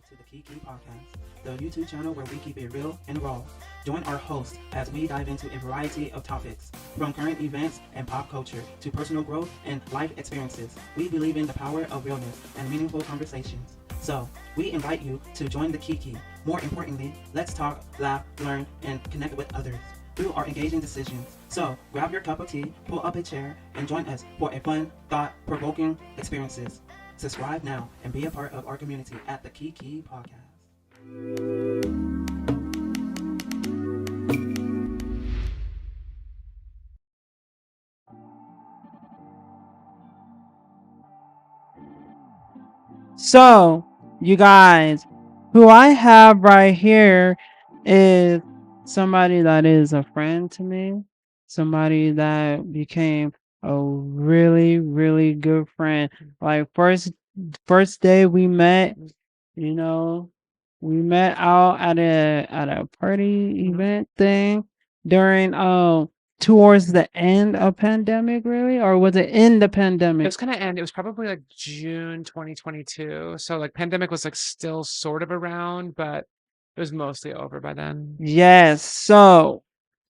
to the Kiki Podcast, the YouTube channel where we keep it real and raw. Join our hosts as we dive into a variety of topics, from current events and pop culture to personal growth and life experiences. We believe in the power of realness and meaningful conversations. So, we invite you to join the Kiki. More importantly, let's talk, laugh, learn, and connect with others through our engaging decisions. So, grab your cup of tea, pull up a chair, and join us for a fun, thought-provoking experiences. Subscribe now and be a part of our community at the Kiki Podcast. So, you guys, who I have right here is somebody that is a friend to me, somebody that became a really, really good friend. Like first day we met, you know, we met out at a party event thing during towards the end of pandemic, really, or was it in the It pandemic? was kind of end. It was probably like June 2022. So like pandemic was like still sort of around, but it was mostly over by then. Yes. So,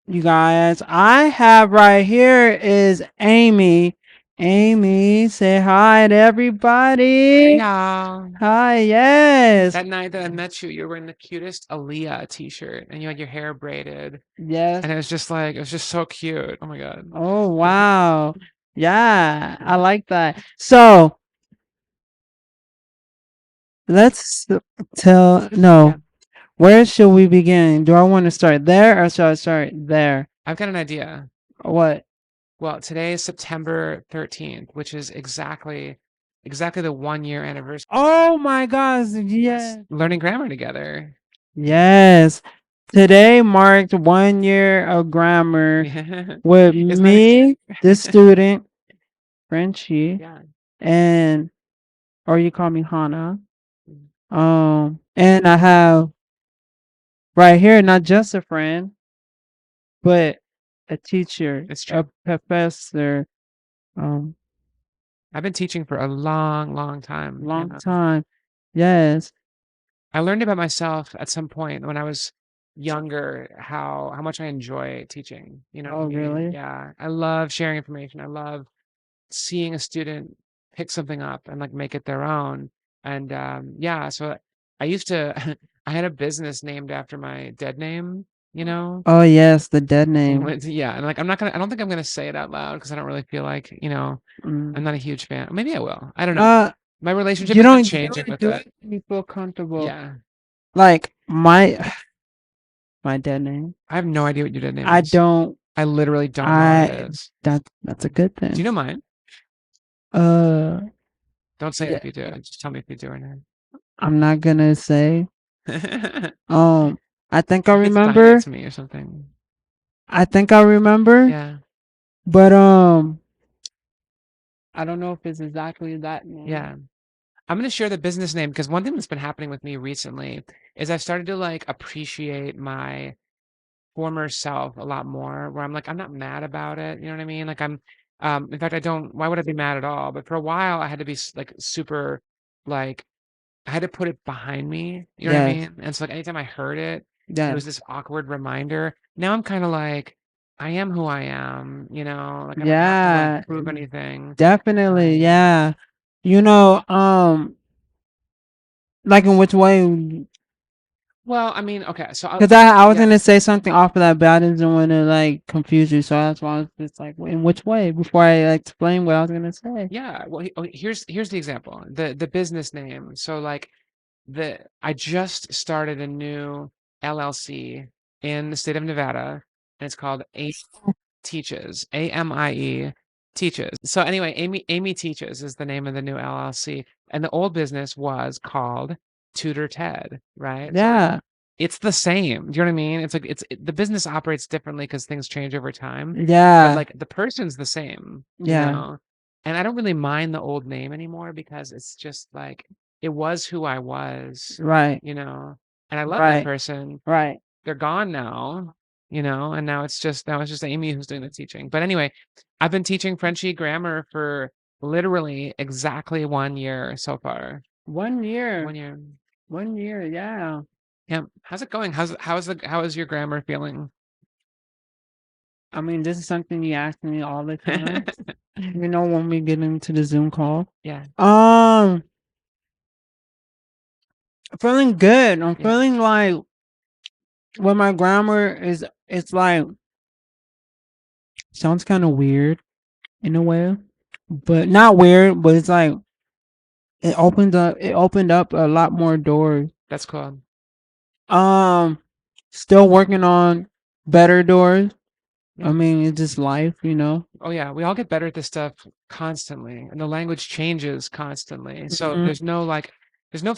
you guys, I have right here is Amie. Amie, say hi to everybody. Yeah. Hi, yes. That night that I met you, you were wearing the cutest Aaliyah t-shirt and you had your hair braided. Yes. And it was just so cute. Oh my God. Oh, wow. Yeah, I like that. So, let's no. Yeah. Where should we begin? Do I want to start there or should I start there? I've got an idea. What? Well, today is September 13th, which is exactly the 1 year anniversary Oh my gosh, yes. learning grammar together. Yes. Today marked 1 year of grammar with Isn't that me, the student, Frenchie, Yeah. and or you call me Hana. And I have right here not just a friend, but a teacher, It's a true. professor, um, I've been teaching for a long, long time. long time. Yes. I learned about myself at some point when I was younger how much I enjoy teaching. You know what I Oh, mean? really? Yeah. I love sharing information. I love seeing a student pick something up and like make it their own. And yeah, so I used to I had a business named after my dead name, you know? Oh, yes, the dead name. Yeah, and like I don't think I'm gonna say it out loud because I don't really feel like, I'm not a huge fan. Maybe I will. I don't know. My relationship You has been don't changing with do it. it when you feel comfortable. Yeah. Like my dead name. I have no idea what your dead name I is. don't. I literally don't know what it is. That's a good thing. Do you know mine? Don't say it Yeah, if you do. Just tell me if you do or not. I'm not gonna say. I think I You could sign it remember. to me or something. I think I remember. Yeah. But I don't know if it's exactly that name. Yeah. I'm gonna share the business name because one thing that's been happening with me recently is I've started to like appreciate my former self a lot more, where I'm like, I'm not mad about it. You know what I mean? Like in fact, I don't, why would I be mad at all? But for a while I had to be like super, like, I had to put it behind me. You know what I Yes. mean? And so like anytime I heard it, it Yes. was this awkward reminder. Now I'm kind of like, I am who I am, like I don't have to Yeah. like prove anything. Definitely. Yeah. You know, like in which way? Well, I mean, okay, so Because I was yeah. gonna say something off of that, but I didn't want to like confuse you, so that's why I was just like, in which way? Before I like, explain what I was gonna say. Yeah, well, here's the example, the business name. So like I just started a new LLC in the state of Nevada, and it's called Amie Teaches, AMIE Teaches. So anyway, Amie Teaches is the name of the new LLC, and the old business was called Tutor Ted, right? So Yeah. it's the same. Do you know what I mean? It's like the business operates differently because things change over time, but Yeah. like the person's the same, Yeah. And I don't really mind the old name anymore because it's just like it was who I was, Right. and I love that Right. person. Right. They're gone now, and now it's just Amy who's doing the teaching. But anyway, I've been teaching Frenchie grammar for literally exactly 1 year so far. 1 year. 1 year. 1 year, yeah. Yeah. How's it going? How is your grammar feeling? I mean, this is something you ask me all the time. When we get into the Zoom call. Yeah. Um, feeling good. I'm Yeah. feeling like when my grammar is, it's like, sounds kind of weird in a way, but not weird, but it's like it opened up a lot more doors. That's cool. Um, still working on better doors. I Yeah. mean, it's just life. Oh yeah, we all get better at this stuff constantly, and the language changes constantly. So Mhm. there's no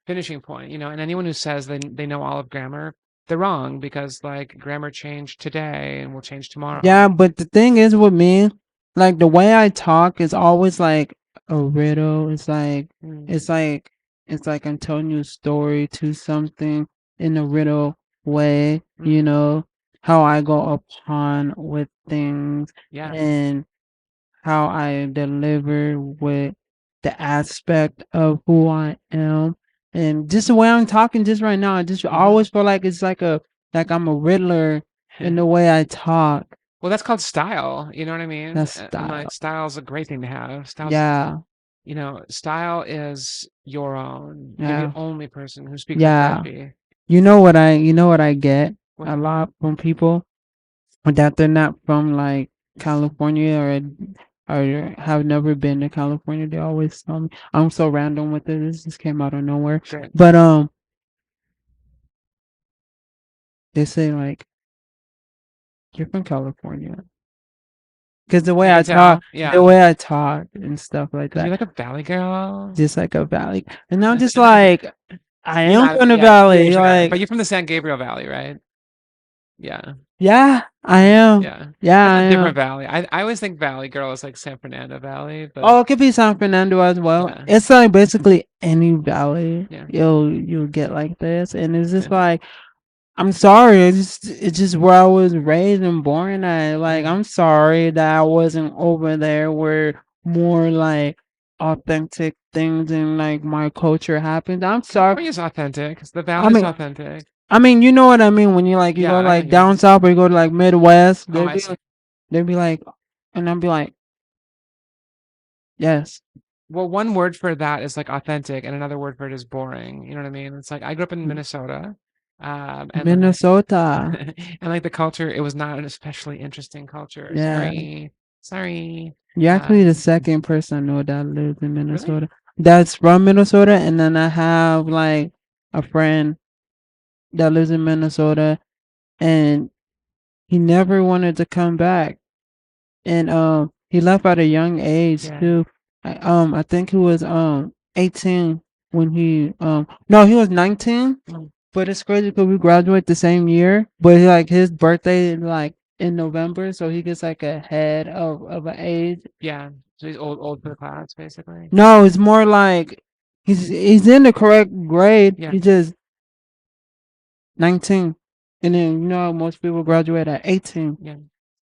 finishing point, and anyone who says they know all of grammar, they're wrong because like grammar changed today and will change tomorrow. Yeah, but the thing is with me, like the way I talk is always like a riddle. Mm, It's like it's like I'm telling you a story to something in a riddle way, mm, how I go upon with things yeah. and how I deliver with the aspect of who I am. And just the way I'm talking just right now, I just Hmm. always feel like it's like I'm a riddler in the way I talk. Well, that's called style. You know what I mean? That And style. like style's a great thing to have. Yeah. Style is your own. You're the Yeah. only person who speaks with Yeah. therapy. You know what I get What's a that? lot from people that they're not from like California or have never been to California. They always tell me I'm so random with it. This just came out of nowhere. Great. But they say like you're from California because You can tell. the Yeah. way I talk and stuff like Because that, you're like a valley girl. just like a valley. And I'm just like I You're am not, from the yeah, valley. sure. But Like you're from the San Gabriel Valley, right? Yeah. yeah, I Yeah. am. Yeah. Yeah, That's I a different am. valley. I always think Valley Girl is like San Fernando Valley, but Oh, it could be San Fernando as well. yeah. It's like basically any valley Yeah. you'll get like this, and it's Yeah. just like I'm sorry. It's just where I was raised and born at. Like Yeah. I'm sorry that I wasn't over there where more like authentic things and like my culture happened. I'm sorry. California's authentic. The I valley's mean, authentic. I mean, you know what I mean when you Yeah, go I know what like you mean. down south or you go to like Midwest. Oh, I see. They'd be like, and I'd be like, yes, Well, one word for that is like authentic, and another word for it is boring. You know what I mean? It's like I grew up in Minnesota, and like Minnesota. and like the culture, it was not an especially interesting culture. Yeah. Sorry. You're Uh, actually the second person I know that lives in really? Minnesota. That's from Minnesota, and then I have like a friend that lives in Minnesota, and he never wanted to come back, and he left at a young age Yeah. too. I think he was 18 when no, he was 19. Mm, But it's crazy because we graduate the same year, but like his birthday is like in November, so he gets like ahead of an age. yeah. So he's old for the class, basically. No, it's more like he's in the correct grade. Yeah. He's just 19. And then most people graduate at 18. Yeah.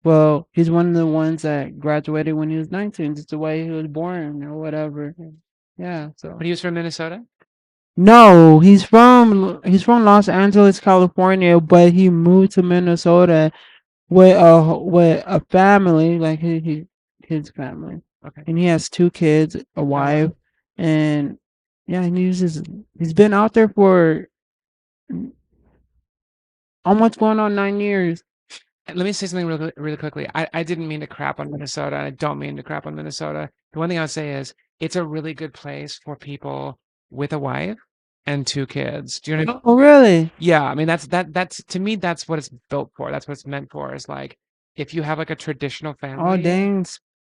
Well, he's one of the ones that graduated when he was 19, just the way he was born or whatever. Yeah. Yeah, But so he was from Minnesota. no, he's from Los Angeles, California, but he moved to Minnesota with a family, like his family, Okay. and he has 2 kids, a Oh wow. wife, and yeah, he's been out there for almost going on 9 years. Let me say something really quickly. I didn't mean to crap on Minnesota, and I don't mean to crap on Minnesota. The one thing I would say is it's a really good place for people with a wife and 2 kids. Do you know what I mean? Oh, really? Yeah, I mean that's to me that's what it's built for. That's what it's meant for. Is like if you have like a traditional Oh, family, dang!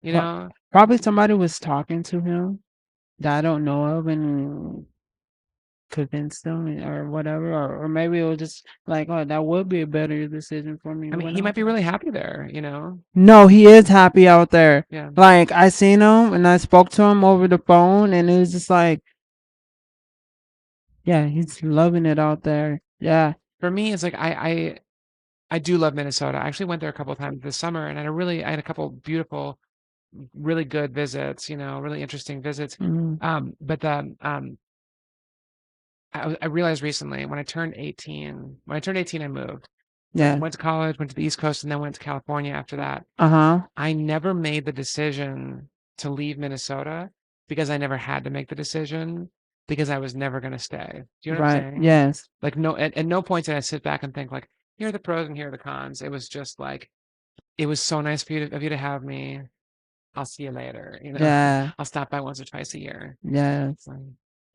you Pro- know. Probably somebody was talking to him that I don't know of and convinced him or whatever, or maybe it was just like, oh, that would be a better decision for me I to mean, went he might out be there. really happy there. No, he is happy out there. Yeah. Like I seen him and I spoke to him over the phone, and it was just like, yeah, he's loving it out there. Yeah. For me, it's like I do love Minnesota. I actually went there a couple of times this summer, and I had a couple beautiful, really good visits. Really interesting visits. Mhm. But I realized recently when I turned 18, I moved. Yeah. Went to college, went to the East Coast, and then went to California after that. Uh-huh. I never made the decision to leave Minnesota because I never had to make the decision because I was never going to stay. Do you know what I'm Right. saying? Yes. Like no, at no point did I sit back and think like, here are the pros and here are the cons. It was just like, it was so nice of you to have me. I'll see you later. Yeah. I'll stop by once or twice a year. Yes. So,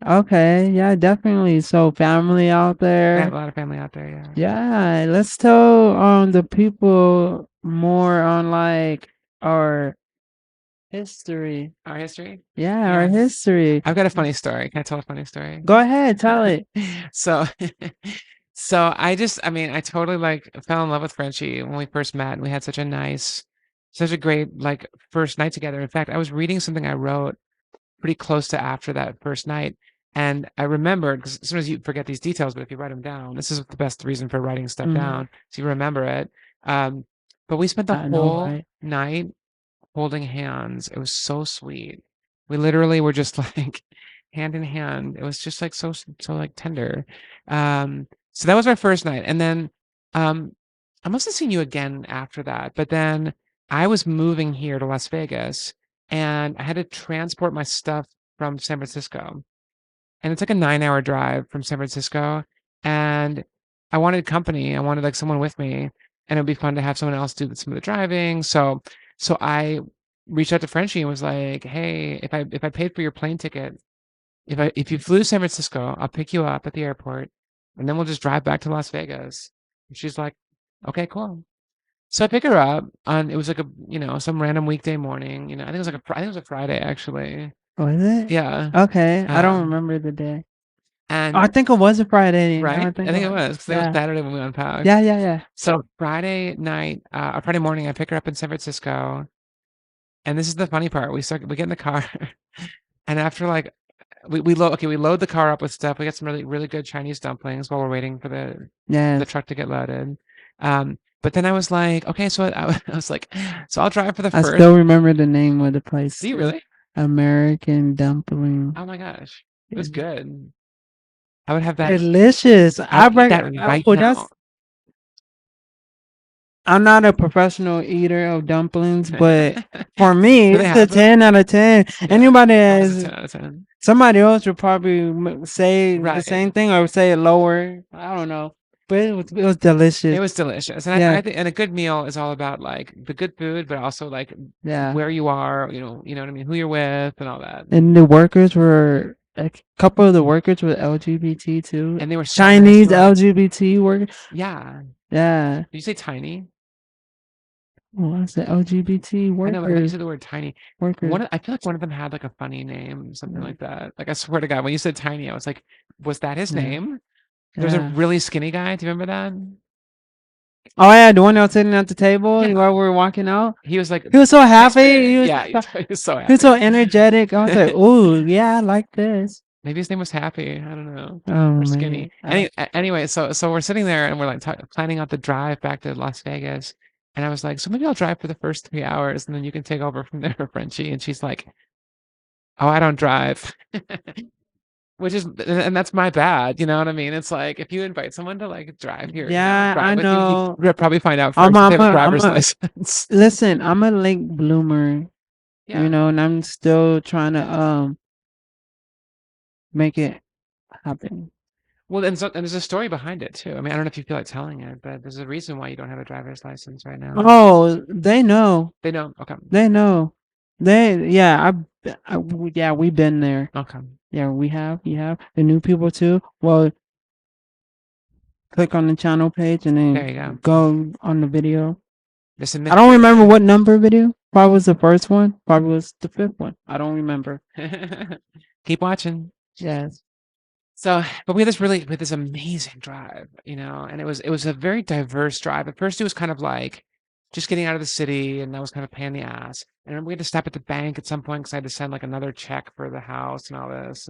Okay. Yeah, definitely. So family out I have there. a lot of family out there. Yeah. Yeah. Let's tell the people more on like our history. Our history. Yeah, our Yeah. history. I've got a funny story. Can I tell a funny story? Go ahead, tell it. So, so I mean, I totally like fell in love with Frenchie when we first met, and we had such a great like first night together. In fact, I was reading something I wrote pretty close to after that first night, and I remembered because as soon as you forget these details, but if you write them down, this is the best reason for writing stuff down, so you remember it. Um, but we spent the I know, whole right? night holding hands. It was so sweet. We literally were just like hand in hand. It was just like so like tender. So that was our first night. And then um I must have seen you again after that. But then I was moving here to Las Vegas and I had to transport my stuff from San Francisco. And it's like a 9-hour drive from San Francisco. And I wanted company. I wanted like someone with me. And it'd be fun to have someone else do some of the driving. So I reached out to Frenchie and was like, "Hey, if I paid for your plane ticket, if you flew to San Francisco, I'll pick you up at the airport, and then we'll just drive back to Las Vegas." And she's like, "Okay, cool." So I pick her up on it was like some random weekday morning. I think it was I think it was a Friday actually. Was it? Yeah. Okay, I don't Um, remember the day. Oh, and I think it was a Friday. Now right, I think I think it about it. was because it was Yeah. Saturday when we unpacked. Yeah, yeah, yeah. So Friday night, or Friday morning, I pick her up in San Francisco. And this is the funny part. We get in the car, and after like we load the car up with stuff. We got some really really good Chinese dumplings while we're waiting for the Yes. truck to get loaded. But then I was like, okay, so I was like, so I'll drive for the I first. still remember the name of the place Do you too. really? American Dumpling. Oh my gosh, it was It's good. I would have that. delicious. I I would eat break. that right Oh, now. I'm not a professional eater of dumplings, but for me, Do they it's a have them? 10 out of 10. Yeah, Anybody it was a has 10 out of 10. somebody else would probably say the Right. same thing or say it lower. I don't know, but it was delicious. It was delicious. And Yeah, I think and a good meal is all about like the good food, but also like yeah. where you are, you know what I mean, who you're with and all that. And the workers were a couple of the workers were LGBT too. And they were so nice Chinese to us. LGBT workers. Yeah. Yeah. Did you say tiny? What was it? LGBT I know, but I thought you workers. said the word tiny. Workers. I feel like one of them had like a funny name, something like that. Like I swear to God, when you said tiny, I was like, was that his Yeah. name? There was a Yeah. really skinny guy. Do you remember that? Oh yeah, the one that was sitting at the table Yeah. while we were walking out. He was like, He was so "Nice happy. fit." He was, Yeah, he was so he was so happy. energetic. I was like, "Ooh, yeah, I like this." Maybe his name was Happy. I don't know. Oh Or man. Skinny. Anyway, so we're sitting there and we're like planning out the drive back to Las Vegas. And I was like, so maybe I'll drive for the first 3 hours and then you can take over from there, Frenchie. And she's like, oh, I don't drive. And that's my bad. You know what I mean? It's like if you invite someone to like drive here, Yeah, I drive with you, know. you'll probably find out I'm first if they have a I'm driver's a license. listen. I'm a late bloomer, Yeah. and I'm still trying to make it happen. Well, and there's a story behind it too. I mean, I don't know if you feel like telling it, but there's a reason why you don't have a driver's license right now. Oh, they know. They know. Okay. They know. Yeah, we've been there. Okay. Yeah, we have. You have the new people too. Well, click on the channel page and There you then go. go on the video. There's a I don't remember mystery what number video. Probably was the first one. Probably was the fifth one. I don't remember. there. Keep watching. Yes. So, but we had this amazing drive, and it was a very diverse drive. At first, it was kind of like just getting out of the city, and that was kind of a pain in the ass. And then we had to stop at the bank at some point because I had to send like another check for the house and all this.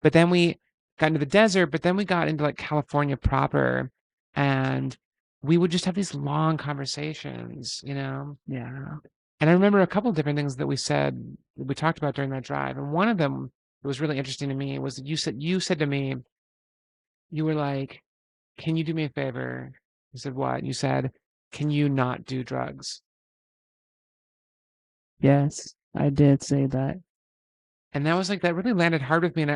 But then we got into the desert. But then we got into like California proper, and we would just have these long conversations. Yeah. And I remember a couple of different things that we talked about during that drive. And one of them that was really interesting to me was that you said to me, you were like, "Can you do me a favor?" I said, "What?" You said, "Can you not do drugs?" Yes, I did say that. And that was like that really landed hard with me, and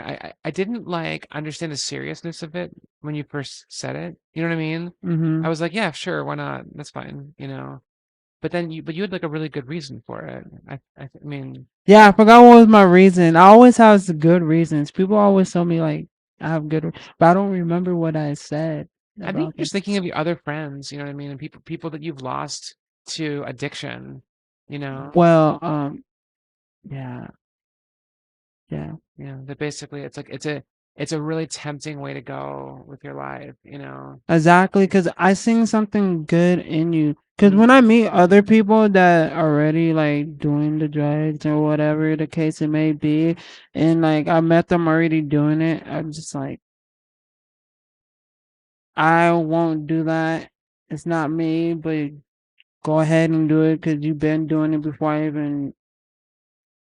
I didn't like understand the seriousness of it when you first said it. You know what I mean? I Mhm. was like, "Yeah, sure, why not? That's fine," you know. But you had like a really good reason for it. I mean, Yeah, I forgot what was my reason. I always have good reasons. People always tell me like I have good, but I don't remember what I said I think about you're them. just thinking of your other friends, you know what I mean, and people that you've lost to addiction, you know. Well, yeah, yeah. Yeah, that basically it's like it's a really tempting way to go with your life, you know. Exactly, because I seen something good in you. Because Mhm. when I meet other people that are already like doing the drugs or whatever the case it may be, and like I met them already doing it, I'm just like, I won't do that. It's not me, but go ahead and do it because you've been doing it before I even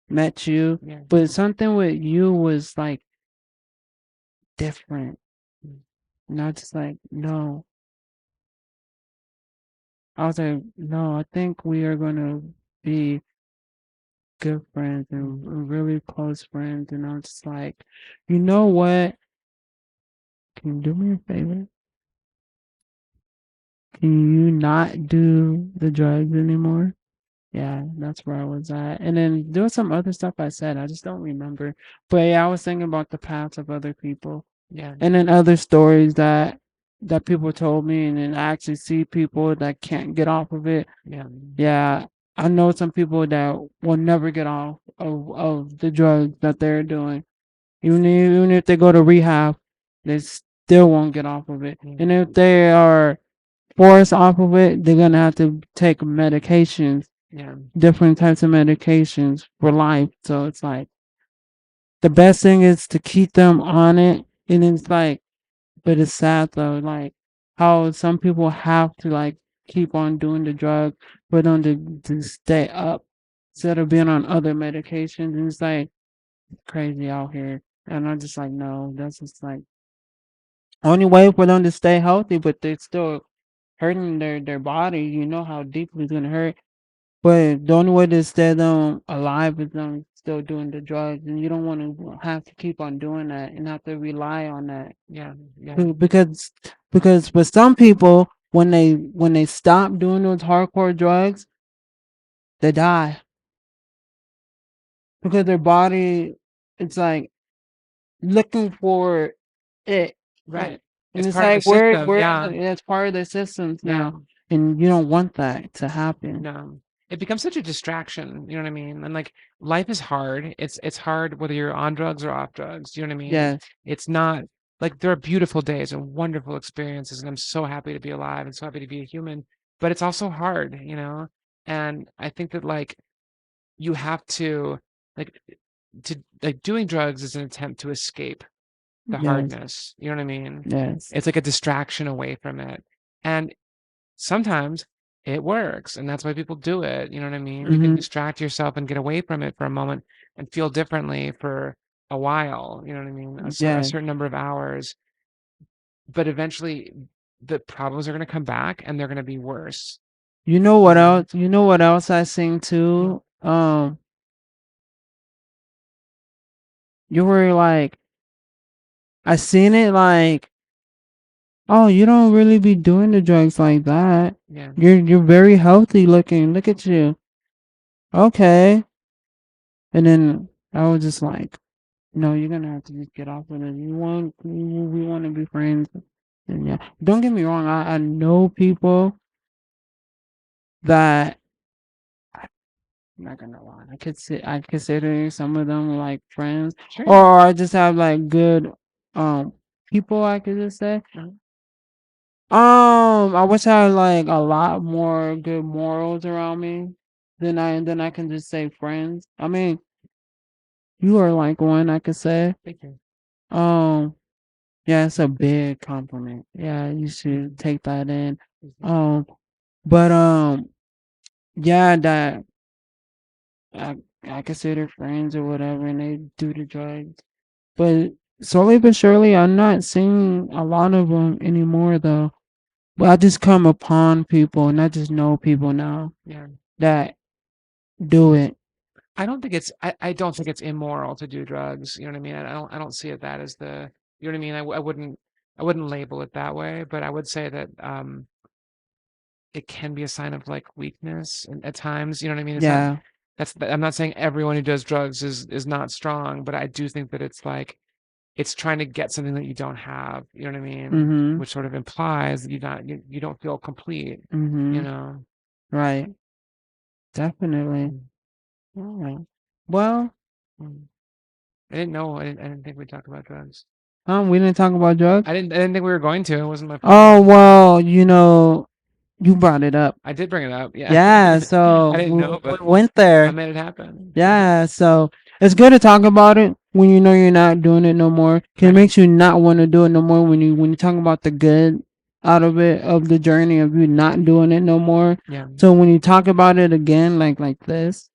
met you. Yeah. But something with you was like different. Mm. Not just like, no. I was like, no, I think we are gonna be good friends and Mhm. really close friends. And I'm just like, you know what? Can you do me a favor? Can you not do the drugs anymore? Yeah, that's where I was at. And then there was some other stuff I said. I just don't remember. But yeah, I was thinking about the paths of other people. Yeah. And then other stories that people told me, and then I actually see people that can't get off of it. Yeah. Yeah, I know some people that will never get off of the drugs that they're doing. Even if they go to rehab, they still won't get off of it. Yeah. And if they are forced off of it, they're gonna have to take medications, Yeah. different types of medications for life. So it's like the best thing is to keep them on it. And it's like, but it's sad though, like how some people have to like keep on doing the drug for them to stay up instead of being on other medications. And it's like crazy out here. And I'm just like, no, that's just like only way for them to stay healthy, but they're still hurting their body. You know how deeply it's gonna hurt. But the only way to stay them alive is them still doing the drugs, and you don't want to have to keep on doing that and have to rely on that. Yeah. Yeah. Because for some people, when they stop doing those hardcore drugs, they die because their body, it's like looking for it, Right. and It's it's part of the like system. where Yeah. that's part of their systems Yeah. now, and you don't want that to happen. No. It becomes such a distraction, you know what I mean? And like life is hard. It's hard whether you're on drugs or off drugs. You know what I mean? Yes. It's not like there are beautiful days and wonderful experiences, and I'm so happy to be alive and so happy to be a human. But it's also hard, you know? And I think that like you have like to doing drugs is an attempt to escape the Yes. hardness. You know what I mean? Yes. It's like a distraction away from it. And sometimes it works, and that's why people do it. You know what I mean? You can Hmm. distract yourself and get away from it for a moment and feel differently for a while. You know what I mean? A Yes. certain number of hours, but eventually the problems are going to come back and they're going to be worse. You know You what know? else? You know what else I sing too? You were like, I seen it like, oh, you don't really be doing the drugs like that. Yeah. You're very healthy looking. Look at you. Okay. And then I was just like, no, you're gonna have to just get off of it. We want to be friends. And yeah, don't get me wrong. I know people that I'm not gonna lie. I consider some of them like friends, Sure. or I just have like good um people. I could just say. Uh, I wish I had like a lot more good morals around me than I can just say friends. I mean, you are like one I could say. Thank you. Um, yeah, it's a big compliment. Yeah, you Mhm. should take that in. Mhm. Um, but yeah, that I I consider friends or whatever, and they do the drugs. But slowly but surely, I'm not seeing a lot of them anymore, though. But I just come upon people, and I just know people now Yeah. that do it. I don't think it's immoral to do drugs. You know what I mean? I don't see it that as the, you know what I mean? I wouldn't label it that way, but I would say that it can be a sign of like weakness and at times, you know what I mean? It's not Yeah. I'm not saying everyone who does drugs is not strong, but I do think that it's like it's trying to get something that you don't have, you know what I mean? Mhm. Which sort of implies that you don't feel complete, you Mhm. know? Right. Definitely. Mm, Alright. Well, mm. I didn't think we'd talk about drugs. we didn't talk about drugs. I didn't think we were going to. It wasn't my Oh, plan. well, you brought it up. I did bring it up. Yeah. Yeah, I so didn't know, we but went I there. made it happen. Yeah. Yeah, so it's good to talk about it when you know you're not doing it no more. 'Cause it Right. makes you not want to do it no more when you talk about the good out of it, of the journey of you not doing it no more. Yeah. So when you talk about it again, like this,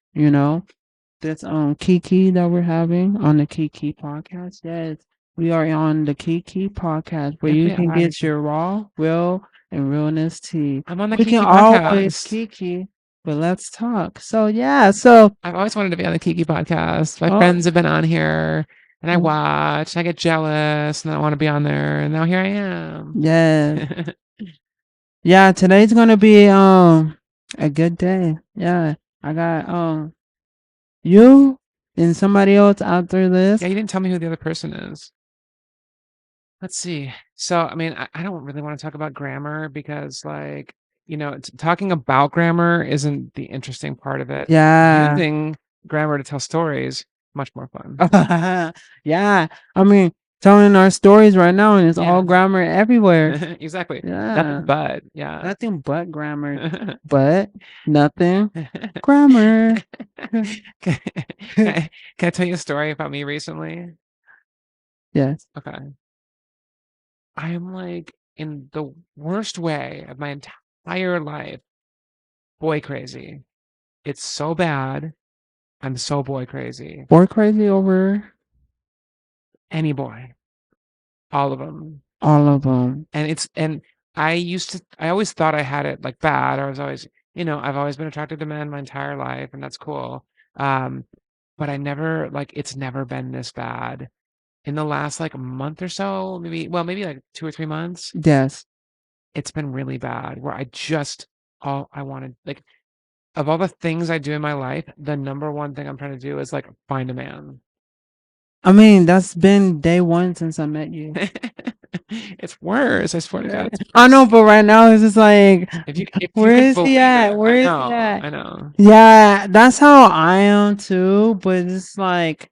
this Kiki that we're having on the Kiki podcast. Yes, we are on the Kiki podcast where you Definitely can allowed get to. your raw, real, and realness tea. I'm on the We can Kiki always podcast. Kiki, but let's talk. So yeah, so I've always wanted to be on the Kiki podcast. My oh friends have been on here and I mm, watch, I get jealous and I want to be on there. And now here I am. yeah, yeah. Today's gonna be a good day. Yeah, I got you and somebody else after Yeah, this. you didn't tell me who the other person is. Let's see. So, I mean, I don't really want to talk about grammar because, like, talking about grammar isn't the interesting part of it. Yeah. Using grammar to tell stories, much more fun. Yeah. I mean, telling our stories right now, and it's all Yeah, grammar everywhere. exactly. Yeah. Nothing but, yeah. Nothing but grammar. But nothing grammar. Can can I tell you a story about me recently? Yes. Okay. I am like in the worst way of my entire life, boy crazy. It's so bad. I'm so boy crazy. Boy crazy over Any boy, all of them. all of them. And I always thought I had it like bad. I was always, I've always been attracted to men my entire life, and that's cool. Um, but it's never been this bad. In the last like month or so, maybe like 2 or 3 months, Yes. it's been really bad where all I wanted, like, of all the things I do in my life, the number one thing I'm trying to do is like find a man. I mean, that's been day one since I met you. It's worse. I swear to God, it's I know, worse. but right now it's just like, If you where could is he believe at? it, Where is he at? I know. Yeah, that's how I am too. But it's like,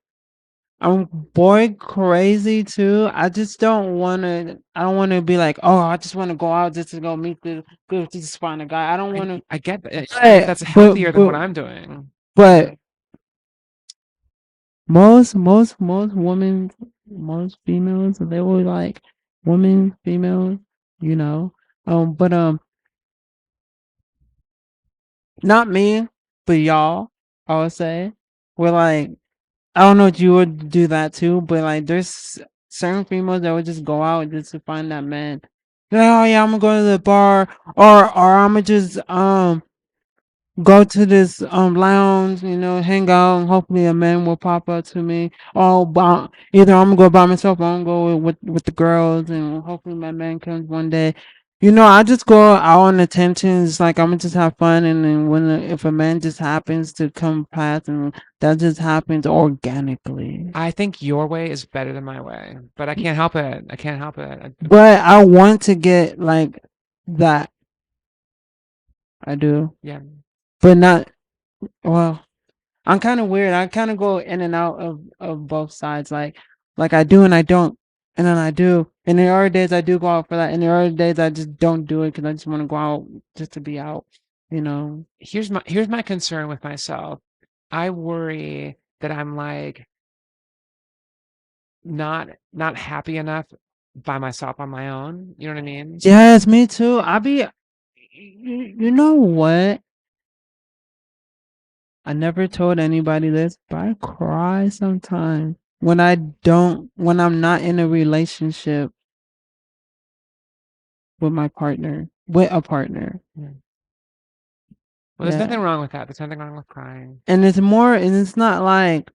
I'm boy crazy too. I just don't want to. I don't want to be like, oh, I just want to go out just to go meet the go to just find a guy. I don't want to. I get that. But That's but healthier than what but I'm doing. but most women, most females, they were like women, females, you know. But not me, but y'all. I would say we're like, I don't know if you would do that too, but like there's certain females that would just go out just to find that man. Oh yeah, I'm gonna go to the bar, or I'm gonna just go to this lounge, hang out, and hopefully a man will pop up to me. Oh, either I'm gonna go by myself, or I'm gonna go with the girls, and hopefully my man comes one day. I just go out on attention. It's like I'm gonna just have fun, and then if a man just happens to come past, and that just happens organically. I think your way is better than my way, but I can't help it. I can't help it. But I want to get like that. I do, Yeah. but not well. I'm kind of weird. I kind of go in and out of both sides. Like I do and I don't, and then I do. And there are days I do go out for that, and there are days I just don't do it because I just want to go out just to be out. You know. Here's my concern with myself. I worry that I'm like not happy enough by myself on my own. You know what I mean? Yes, me too. I be. You know what? I never told anybody this, but I cry sometimes. when I'm not in a relationship with my partner, with a partner. Yeah. Well, there's Yeah. nothing wrong with that. There's nothing wrong with crying. And it's not like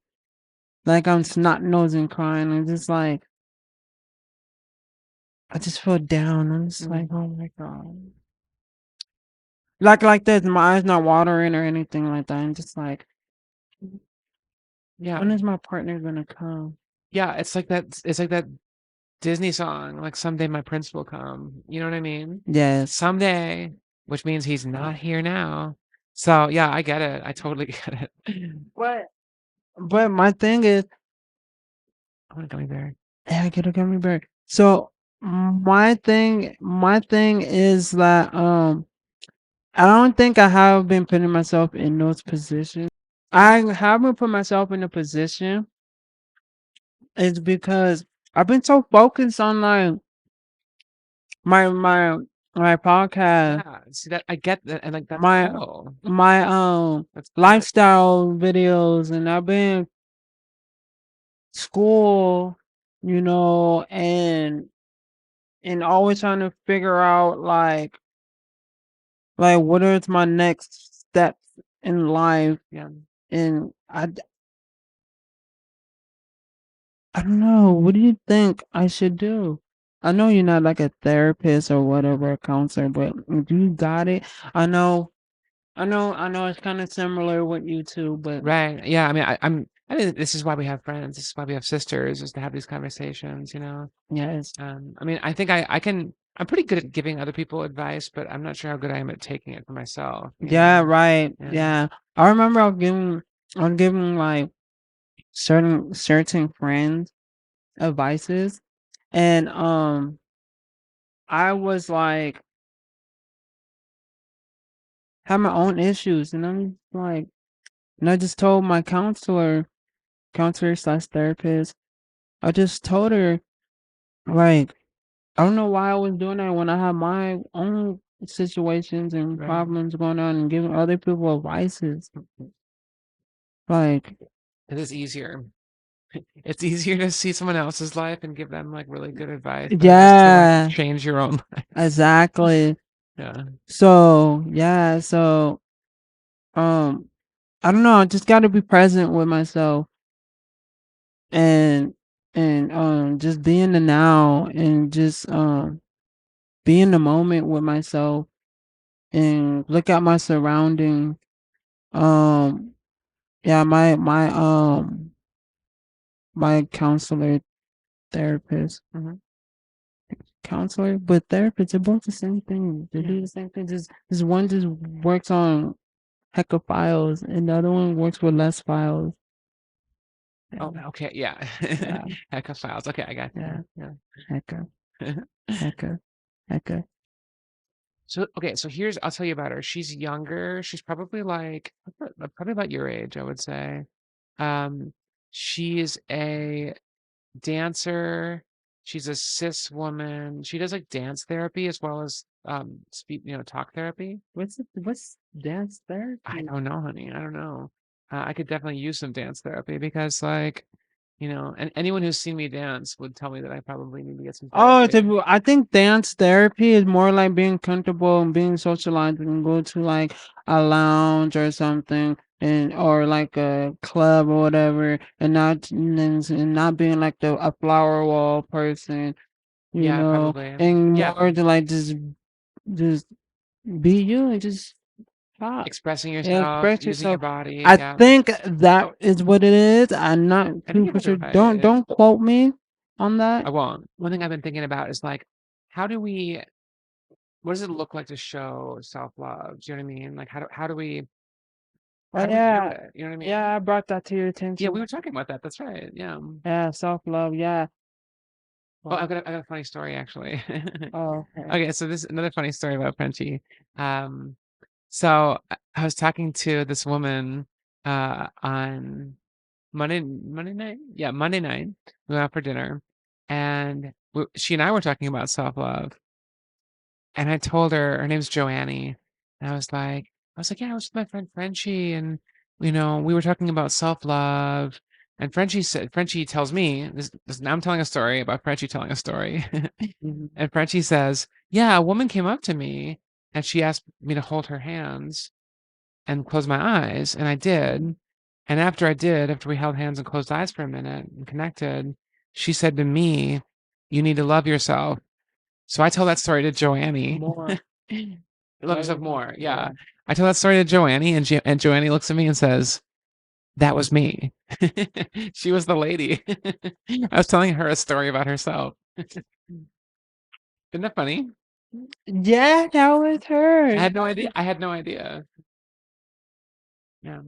I'm snot nosing crying. I'm just like, I just feel down. I'm just like, oh my God. Like this, my eyes not watering or anything like that. I'm just like, Yeah. when is my partner gonna come? Yeah, it's like that Disney song, like someday my prince will come. You know what I mean? Yes. Someday, which means he's not here now. So yeah, I get it. I totally get it. But my thing is, I want a gummy bear. I get a gummy bear. So my thing is that I don't think I have been putting myself in those positions. I haven't put myself in a position. It's because I've been so focused on like my my my podcast, Yeah, see that I get that, and like that's my cool. my That's good. lifestyle videos, and I've been school, and always trying to figure out like what is my next steps in life, Yeah. and I don't know. What do you think I should do? I know you're not like a therapist or whatever, a counselor, but if you got it, I know, I know it's kind of similar with you too, but Right. Yeah. I mean, I mean, this is why we have friends. This is why we have sisters, is to have these conversations, you know? yes. I mean, I think I can, I'm pretty good at giving other people advice, but I'm not sure how good I am at taking it for myself, you Yeah, know? right. Yeah. Yeah. I remember I was giving like certain friends advices, and I was like had my own issues, and I'm like, and I just told my counselor slash therapist, I just told her like I don't know why I was doing that when I had my own situations and Right. problems going on, and giving other people advices. Like, It is easier. It's easier to see someone else's life and give them like really good advice than it is to like yeah, change your own life. exactly. Yeah. So, yeah, so um I don't know, I just got to be present with myself, and just be in the now, and just be in the moment with myself, and look at my surroundings. Um yeah, my counselor, therapist, Hmm. counselor, but therapist, they're both the same thing. They Yeah. do the same thing. Just one just works on heck of files, and the other one works with less files. Oh, Yeah, okay. Yeah. yeah, Heck of files. Okay, I got yeah. you. Yeah. Hecka, hecka, hecka. So okay, so here's I'll tell you about her. She's younger. She's probably like probably about your age, I would say. Um, she's a dancer. She's a cis woman. She does like dance therapy as well as speak, talk therapy. What's dance I therapy? don't know, honey. I don't know. I could definitely use some dance therapy because like, and anyone who's seen me dance would tell me that I probably need to get some Oh, therapy. I think dance therapy is more like being comfortable and being socialized, and go to like a lounge or something, and or like a club or whatever, and not being like a flower wall person, Yeah, probably. and Yeah, more to like just be you, and just talk expressing and yourself, express using your yourself. body. I Yeah. think that is what it is. I'm not I think too you have for the sure. right. Don't quote me on that. I won't. One thing I've been thinking about is like, how do we, what does it look like to show self-love? Do you know what I mean? Like, how But do we do yeah, it? You know what I mean? yeah, I brought that to your Yeah, we attention. were talking about that. That's right. Yeah. Yeah, self love. Yeah. Oh, Well, I got a funny story actually. oh, okay. Okay, so this is another funny story about Frenchie. Um, so I was talking to this woman on Monday night. Yeah, Monday night. We went out for dinner, and she and I were talking about self-love. And I told her her name's Joannie, and I was like, yeah, I was with my friend Frenchie, and we were talking about self-love, And Frenchie tells me this. Now I'm telling a story about Frenchie telling a story, Mhm. and Frenchie says, "Yeah, a woman came up to me and she asked me to hold her hands and close my eyes, and I did. And after I did, after we held hands and closed eyes for a minute and connected, she said to me, 'You need to love yourself.'" So I tell that story to Joannie. More. Love yourself more. Yeah. I tell that story to Joannie, and Joannie looks at me and says, "That was me." She was the lady. I was telling her a story about herself. Isn't that funny? Yeah, that was I her. had no idea. I had no idea. Yeah.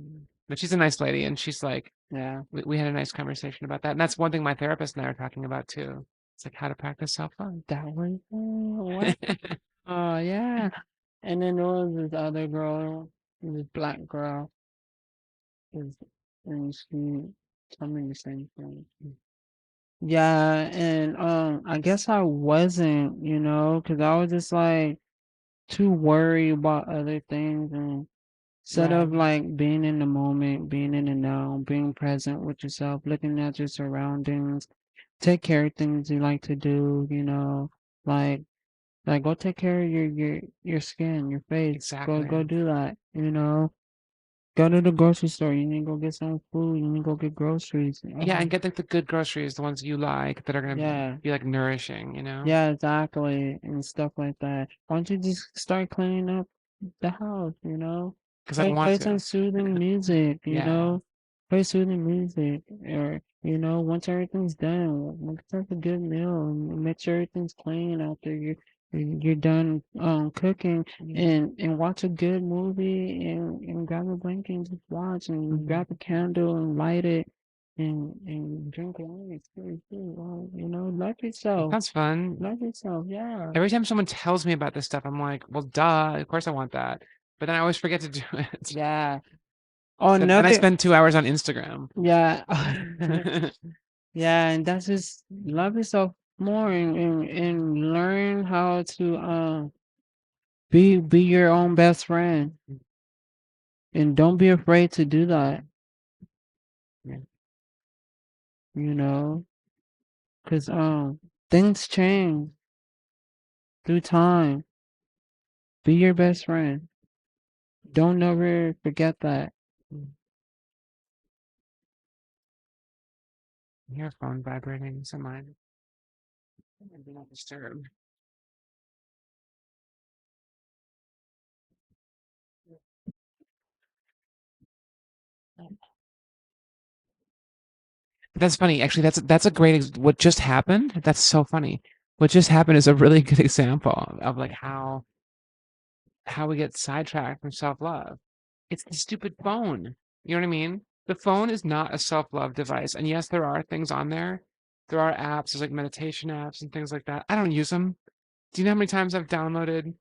But she's a nice lady, and she's like, Yeah, we had a nice conversation about that. And that's one thing my therapist and I are talking about too. It's like how to practice self-love. that was what? Oh yeah. And then there was this other girl, this black girl, is and she told me the same thing. Yeah, and I guess I wasn't, because I was just like too worried about other things, and instead of Right. like being in the moment, being in the now, being present with yourself, looking at your surroundings, take care of things you like to do, like go take care of your skin, your face. Go Exactly. do that. Go to the grocery store. You need to go get some food. You need to go get groceries. Yeah, and get like the good groceries, the ones you like that are gonna Yeah. be like nourishing, you know? Yeah, exactly, and stuff like that. Why don't you just start cleaning up the house? Because I Play don't want play some to. soothing music, Yeah. play soothing music, or once everything's done, make yourself a good meal and make sure everything's clean after you're done cooking, and watch a good movie and grab a blanket and just watch and grab a candle and light it and drink wine. It's pretty cool. Well, love That yourself. sounds fun. Love yourself, yeah. Every time someone tells me about this stuff, I'm like, well, duh, of course I want that. But then I always forget to do it. Yeah. Oh, Then I nothing. spend 2 hours on Instagram. Yeah. Yeah, and that's just love yourself more and learn how to be your own best friend. And don't be afraid to do that, Yeah. you know, because things change through time. Be your best friend. Don't never forget that. Your phone vibrating, so mine. Do not disturb. That's funny. Actually, that's a great what just happened. That's so funny. What just happened is a really good example of like how we get sidetracked from self-love. It's the stupid phone. You know what I mean? The phone is not a self-love device. And yes, there are things on there. There are apps, there's like meditation apps and things like that. I don't use them. Do you know how many times I've downloaded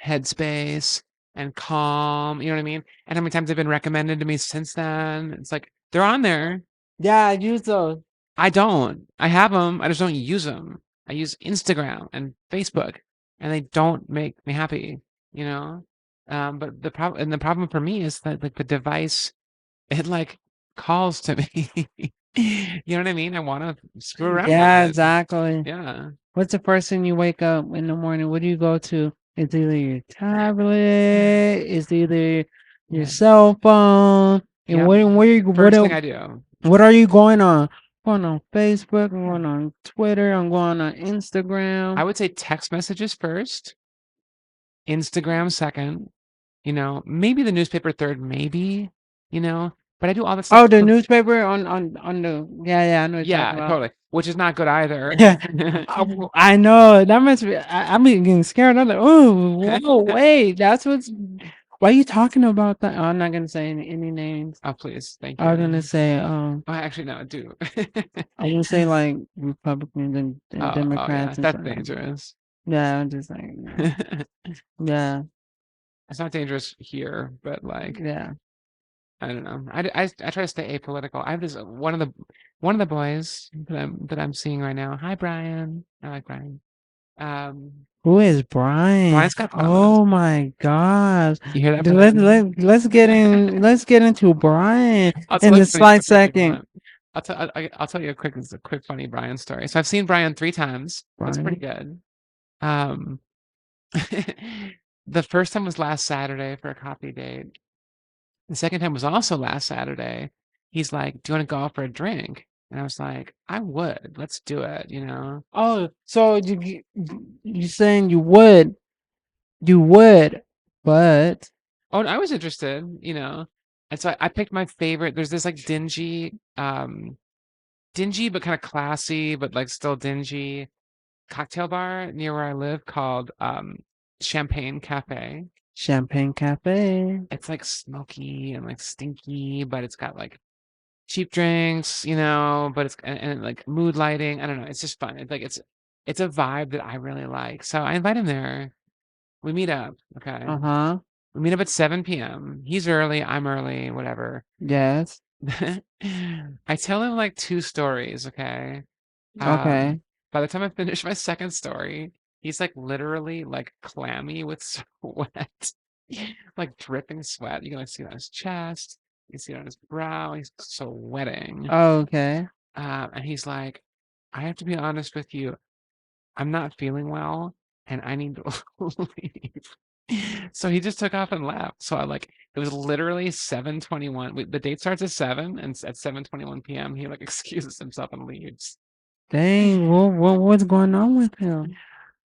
Headspace and Calm? You know what I mean? And how many times they've been recommended to me since then? It's like they're on there. Yeah, I use those. I don't. I have them. I just don't use them. I use Instagram and Facebook, and they don't make me happy, you know? But the problem for me is that like the device, it like calls to me. You know what I mean? I want to screw around with Yeah, it. exactly. Yeah. What's the first thing you wake up in the morning? What do you go to? It's either your tablet, it's either your Yeah. cell phone, and Yep. where you First thing I do. what are you going on? Going on Facebook, I'm going on Twitter, I'm going on I Instagram. would say text messages first, Instagram second, maybe the newspaper third, maybe, but I do all that stuff. Oh, the newspaper on the yeah, I know what you're talking Yeah, about. totally. Which is not good either. Yeah, I know that must be. I'm getting scared. I'm like, oh, whoa, wait, that's what's. Why are you talking about that? I'm not gonna say any names. Oh, please. Thank I was you. gonna say, Oh, actually, no, do. I was gonna say like Republicans and Oh, yeah, Democrats and that's stuff. dangerous. Yeah, I'm just like, no. Yeah, It's not dangerous here, but like, yeah. I don't know. I try to stay apolitical. I have this one of the boys that I'm seeing right now. Hi, Brian. I like Brian. Um, Who is Brian? Brian Scott Thomas. Oh my gosh. You hear that, Let, Brian? let, let's get in let's get into Brian I'll tell in a the funny slight story if you second. want. I'll tell you a quick funny Brian story. So I've seen Brian 3 times. That's pretty Brian. good. Um, the first time was last Saturday for a coffee date. The second time was also last Saturday. He's like, "Do you want to go out for a drink?" And I was like, "I would. Let's do it, you know?" Oh, so you saying you would, but Oh, and I was interested, you know. And so I picked my favorite. There's this like dingy but kind of classy, but like still dingy cocktail bar near where I live called Champagne Cafe. Champagne Cafe. It's like smoky and like stinky, but it's got like cheap drinks, you know, but and like mood lighting. I don't know. It's just fun. It's like it's a vibe that I really like. So I invite him there. We meet up. Okay. Uh-huh. We meet up at 7 p.m. He's early, I'm early, whatever. Yes. I tell him like 2 stories, okay? Okay. By the time I finish my second story, he's like literally like clammy with sweat, like dripping sweat. You can like see it on his chest, you can see it on his brow. He's sweating. Okay. And he's like, I have to be honest with you, I'm not feeling well and I need to leave. So he just took off and left. So I like it was literally 7:21. The date starts at 7 and at 7:21 p.m. he like excuses himself and leaves. Dang, what's going on with him?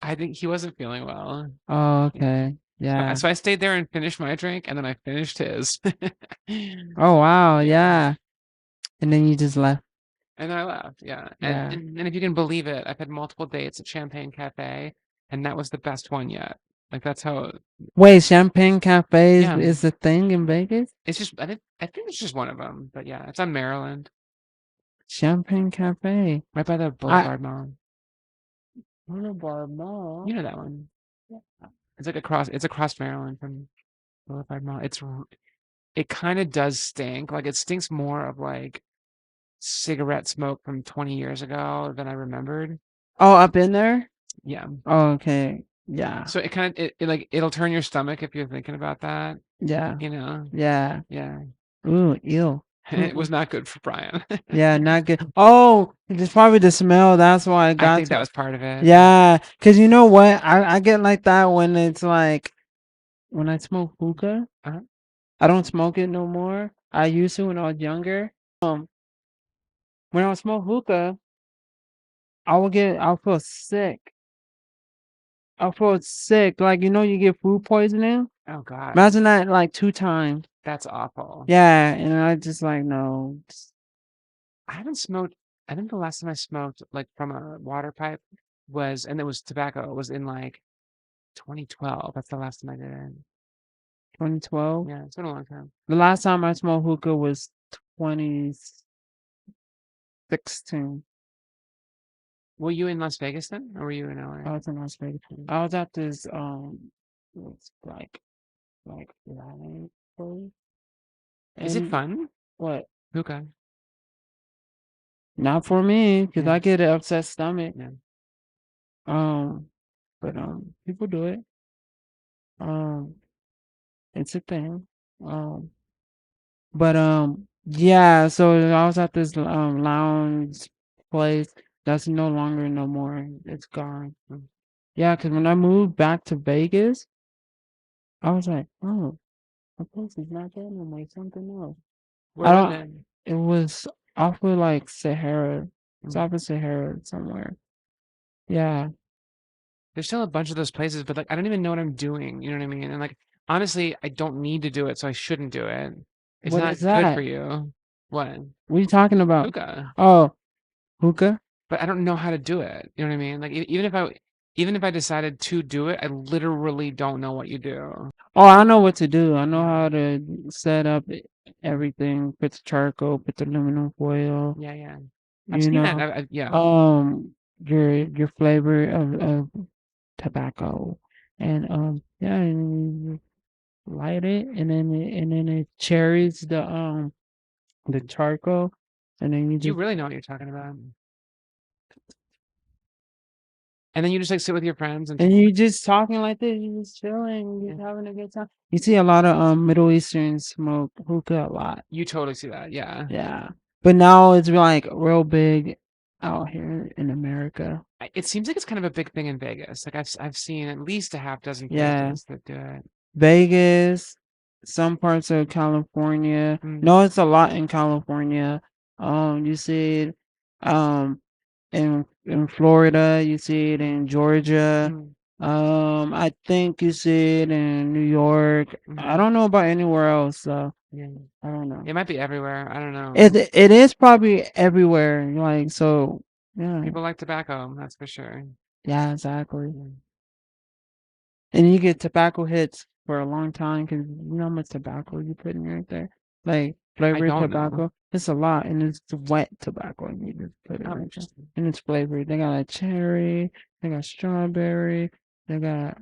I think he wasn't feeling well. Oh, Yeah. okay. Yeah. So I stayed there and finished my drink and then I finished his. Oh, wow. Yeah. Yeah. And then you just left. And I left. Yeah. Yeah. And if you can believe it, I've had multiple dates at Champagne Cafe and that was the best one yet. Like that's how Wait, Champagne Cafe yeah. is a thing in Vegas? It's just I think it's just one of them, but yeah, it's on Maryland, Champagne Cafe. right by the I Boulevard Mall. Boulevard Mall. You know that one. Yeah. It's across Maryland from Boulevard Mall. It kind of does stink. Like it stinks more of like cigarette smoke from 20 years ago than I remembered. Oh, up in there? Yeah. Oh, okay. Yeah. So it kind of it like it'll turn your stomach if you're thinking about that, Yeah. you know. Yeah. Yeah. Ooh, ew. It was not good for Brian. Yeah, not good. Oh, it's probably the smell. That's why I I got think that was part of it. Yeah, because you know what? I get like that when it's like when I smoke hookah. Uh-huh. I don't smoke it no more. I used to when I was younger. When I smoke hookah, I'll feel sick. I'll feel sick. Like you get food poisoning. Oh God, Imagine that like 2 times. that's awful. Yeah, and I just like no. I haven't smoked. I think the last time I smoked, like from a water pipe, and it was tobacco, was in like 2012. That's the last time I did it. 2012. Yeah, it's been a long time. The last time I smoked hookah was 2016. Were you in Las Vegas then, or were you in LA? I was in Las Vegas. I was at this it's like live place. Is it And fun? what? Hookah. Not for me, because Yeah. I get an upset stomach. Yeah. But people do it. Um, it's a thing. But yeah. So I was at this lounge place that's no longer no more. It's gone. Mm. Yeah, because when I moved back to Vegas, I was like, oh, the place is not there no more. Something else. Where I was don't. it? It was off of like Sahara. It's Mm. off of Sahara somewhere. Yeah. There's still a bunch of those places, but like I don't even know what I'm doing. You know what I mean? And like honestly, I don't need to do it, so I shouldn't do it. It's What not is good for that? you. What? What are you talking about? Hookah. Oh, hookah? But I don't know how to do it. You know what I mean? Like even if I decided to do it, I literally don't know what you do. Oh, I know what to do. I know Yeah. how to set up everything. Put the charcoal, put the aluminum foil. Yeah, yeah. I've You seen that. know, Yeah. your flavor of tobacco, and yeah, and you light it, and then it cherries the charcoal, and then you You just really know what you're talking about. And then you just like sit with your friends and and you just talking like this, you just chilling, you yeah. just having a good time. You see a lot of Middle Eastern smoke hookah a lot. You totally see that. Yeah. Yeah. but now it's like real big out here in America. It seems like it's kind of a big thing in Vegas. Like I've seen at least a half dozen Yeah, places that do it. Vegas, some parts of California. Mm, No, it's a lot in California. You see it, um, in Florida. You see it in Georgia. mm, I think you see it in New York. I mm, don't know about anywhere else, so yeah. I don't know. It might be everywhere. I don't know. It is probably everywhere. Like so, yeah, People like tobacco, that's for sure. yeah, exactly. Mm. And you get tobacco hits for a long time because you know how much tobacco you put in right there, like I flavored don't know. tobacco. It's a lot, and it's wet tobacco, and you just put it Oh, right there, interesting. and it's flavored. They got like cherry, they got strawberry, they got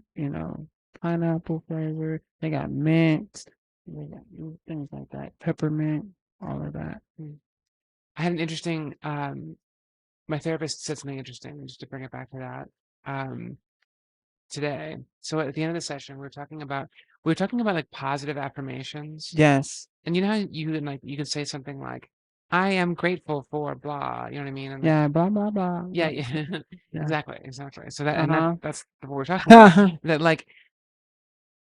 pineapple flavor, they got mint, they got things like that, peppermint, all of that. Mm. I had an interesting my therapist said something interesting, just to bring it back to that. Um Today. So at the end of the session, we were talking about like positive affirmations. Yes, And you know how you can say something like, I am grateful for blah, you know what I mean? And like yeah, blah blah blah. yeah, Blah. yeah. Yeah. Exactly. So that Uh and that huh. that's what we're talking about. That like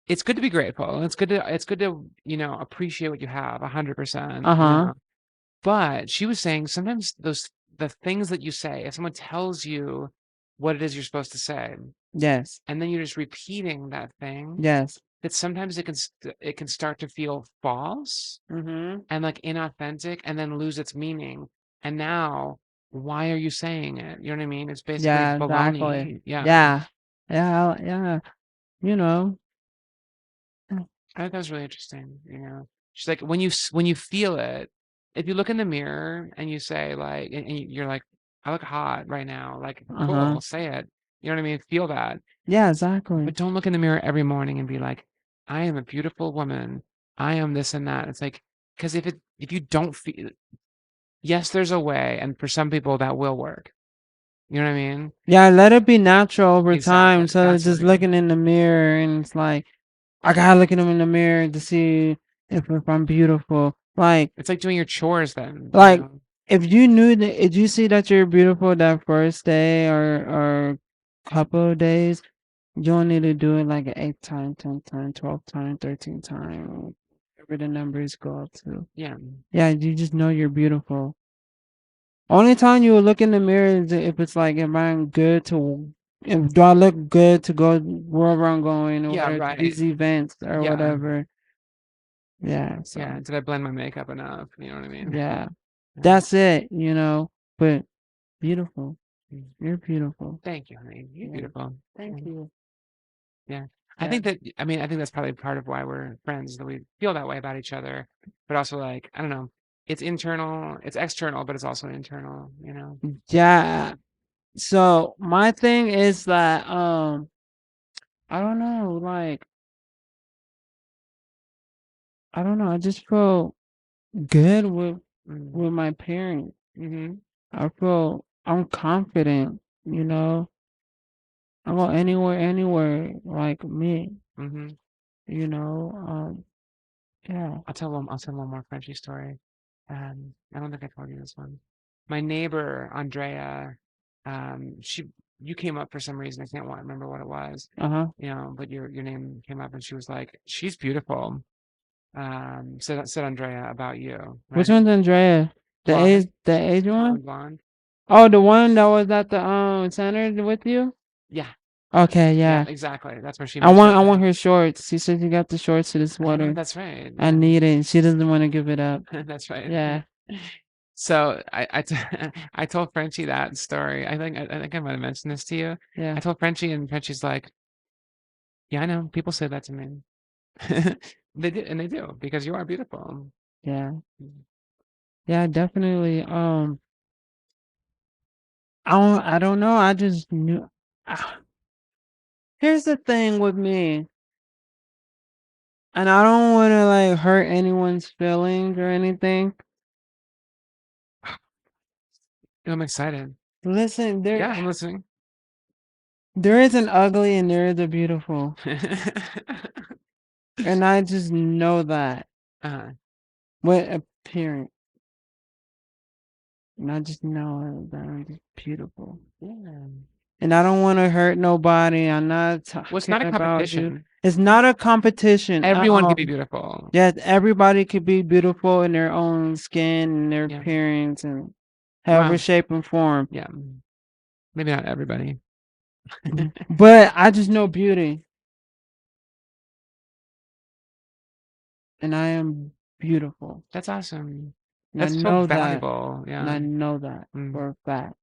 it's good to be grateful. It's good to, appreciate what you have 100%, Uh huh. But she was saying sometimes the things that you say, if someone tells you what it is you're supposed to say, Yes. and then you're just repeating that thing, Yes. that sometimes it can start to feel false Mhm. and like inauthentic and then lose its meaning. And now, why are you saying it? You know what I mean? It's basically Yeah, exactly. baloney. Yeah. Yeah. Yeah, yeah. You know. I thought that was really interesting. She's like, when you feel it, if you look in the mirror and you say like, and you're like, I look hot right now, like, Uh-huh. cool, say it. You know what I mean? Feel that. Yeah, exactly. But don't look in the mirror every morning and be like, I am a beautiful woman. I am this and that. It's like, because if you don't feel, yes, there's a way, and for some people that will work. You know what I mean? Yeah, let it be natural over Exactly. time. So That's just what I mean. looking in the mirror and it's like I gotta look at them in the mirror to see if I'm beautiful. It's like doing your chores then, Like if you knew that if you see that you're beautiful that first day or couple of days, you don't need to do it like an 8 time, 10 time, 12 time, 13 time, whatever the numbers go up to. Yeah. Yeah, you just know you're beautiful. Only time you will look in the mirror is if it's like, am I good to, if do I look good to go wherever I'm going Yeah, or to right. these events or Yeah. whatever. Yeah, Yeah. so Did I blend my makeup enough? You know what I mean? yeah, Yeah. that's it. But beautiful, Mm. you're beautiful. Thank you, honey. You're Yeah, beautiful. thank Mm. you. Yeah. Yeah, I think that's probably part of why we're friends, that we feel that way about each other, but also like, I don't know, it's internal, it's external, but it's also internal. yeah. So my thing is that I don't know, like I don't know, I just feel good Mm. with my parents. Mm-hmm. I feel I'm confident, you know. I go anywhere like me, Mm-hmm. you know. Yeah. I'll tell one more Frenchy story. I don't think I told you this one. My neighbor, Andrea, she you came up for some reason. I can't remember what it was, Uh-huh. but your name came up and she was like, she's beautiful. Said Andrea about you, Which right? one's Andrea? Blonde, The age one? blonde. Oh, the one that was at the center with you? Yeah, Okay, yeah, yeah. exactly. That's where she I met want you. I want her shorts. She said you got the shorts to the I know, sweater. that's right. I Yeah, need it. She doesn't want to give it up. that's right. Yeah, So I told Frenchie that story. I think I might have mentioned this to you. yeah, I told Frenchie, and Frenchie's like, "Yeah, I know. People say that to me. They do, and they do, because you are beautiful." yeah. Mm, Yeah, definitely. I don't know. I just knew. Ah, Here's the thing with me, and I don't want to like hurt anyone's feelings or anything. I'm excited. Listen, Yeah, I'm listening. there is an ugly and there is a beautiful, and I just know that uh, with appearance. And I just know that I'm just beautiful. Yeah. And I don't want to hurt nobody. I'm not Well, it's talking not a about you. competition. It's not a competition. Everyone can be beautiful. Yeah, everybody could be beautiful in their own skin and their Yeah. appearance and however Well, shape and form. yeah. Maybe not everybody. But I just know beauty. And I am beautiful. That's awesome. And That's I so know that. valuable. And Yeah. I know that Mm. for a fact.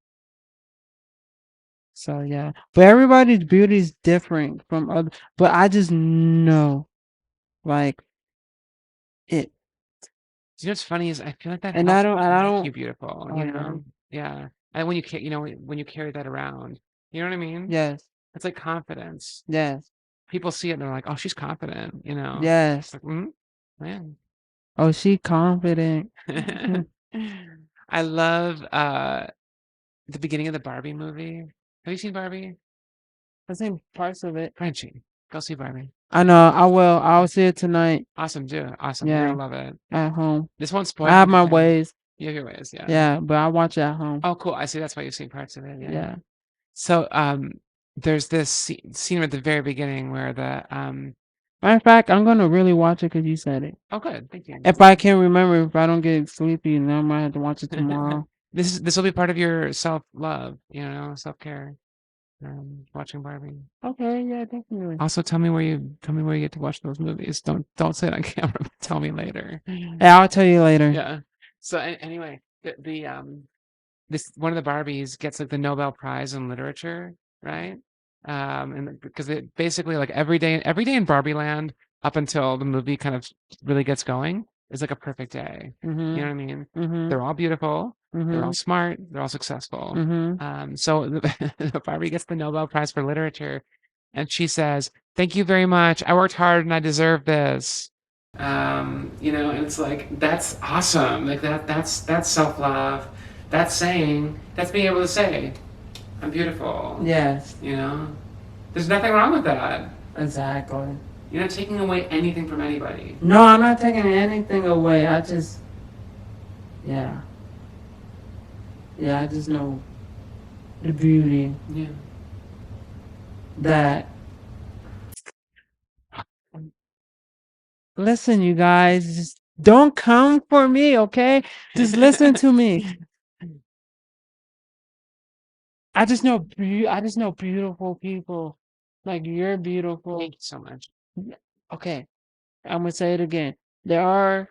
So yeah. But everybody's beauty is different from other, but I just know like it. You know what's funny is I feel like that And helps I make don't you beautiful, oh you yeah. know? Yeah. And when when you carry that around, you know what I mean? Yes. It's like confidence. Yes. People see it and they're like, "Oh, she's confident," you know? Yes. It's like, man. Oh, she confident. I love the beginning of the Barbie movie. Have you seen Barbie? I've seen parts of it. Frenchie, go see Barbie. I know. I will. I'll see it tonight. Awesome, do it. Awesome. You're Yeah. gonna love it. At home. This won't spoil I have my anything. ways. You have your ways, yeah. Yeah, but I watch it at home. Oh, cool. I see. That's why you've seen parts of it. Yeah. Yeah. So, there's this scene at the very beginning where Matter of fact, I'm gonna really watch it because you said it. oh, good. Thank you. If I can't remember, if I don't get sleepy, then I might have to watch it tomorrow. This will be part of your self-love, self-care. Watching Barbie. Okay, yeah, definitely. Also, tell me where you get to watch those movies. Don't say it on camera, but tell me later. Yeah, I'll tell you later. Yeah. So anyway, this one of the Barbies gets like the Nobel Prize in literature, right? And because it basically like every day in Barbie Land up until the movie kind of really gets going is like a perfect day. You know what I mean? They're all beautiful. They're all smart. They're all successful. So the Barbie gets the Nobel Prize for literature, and she says, "Thank you very much. I worked hard and I deserve this." And it's like that's awesome. Like that's self-love. That's being able to say, "I'm beautiful." Yes. There's nothing wrong with that. Exactly. You're not taking away anything from anybody. No, I'm not taking anything away. I just, yeah. Yeah, I just know the beauty Yeah. that. Listen, you guys, just don't come for me, okay? Just listen to me. I just know beautiful people. Like you're beautiful. Thank you so much. Okay, I'm gonna say it again. There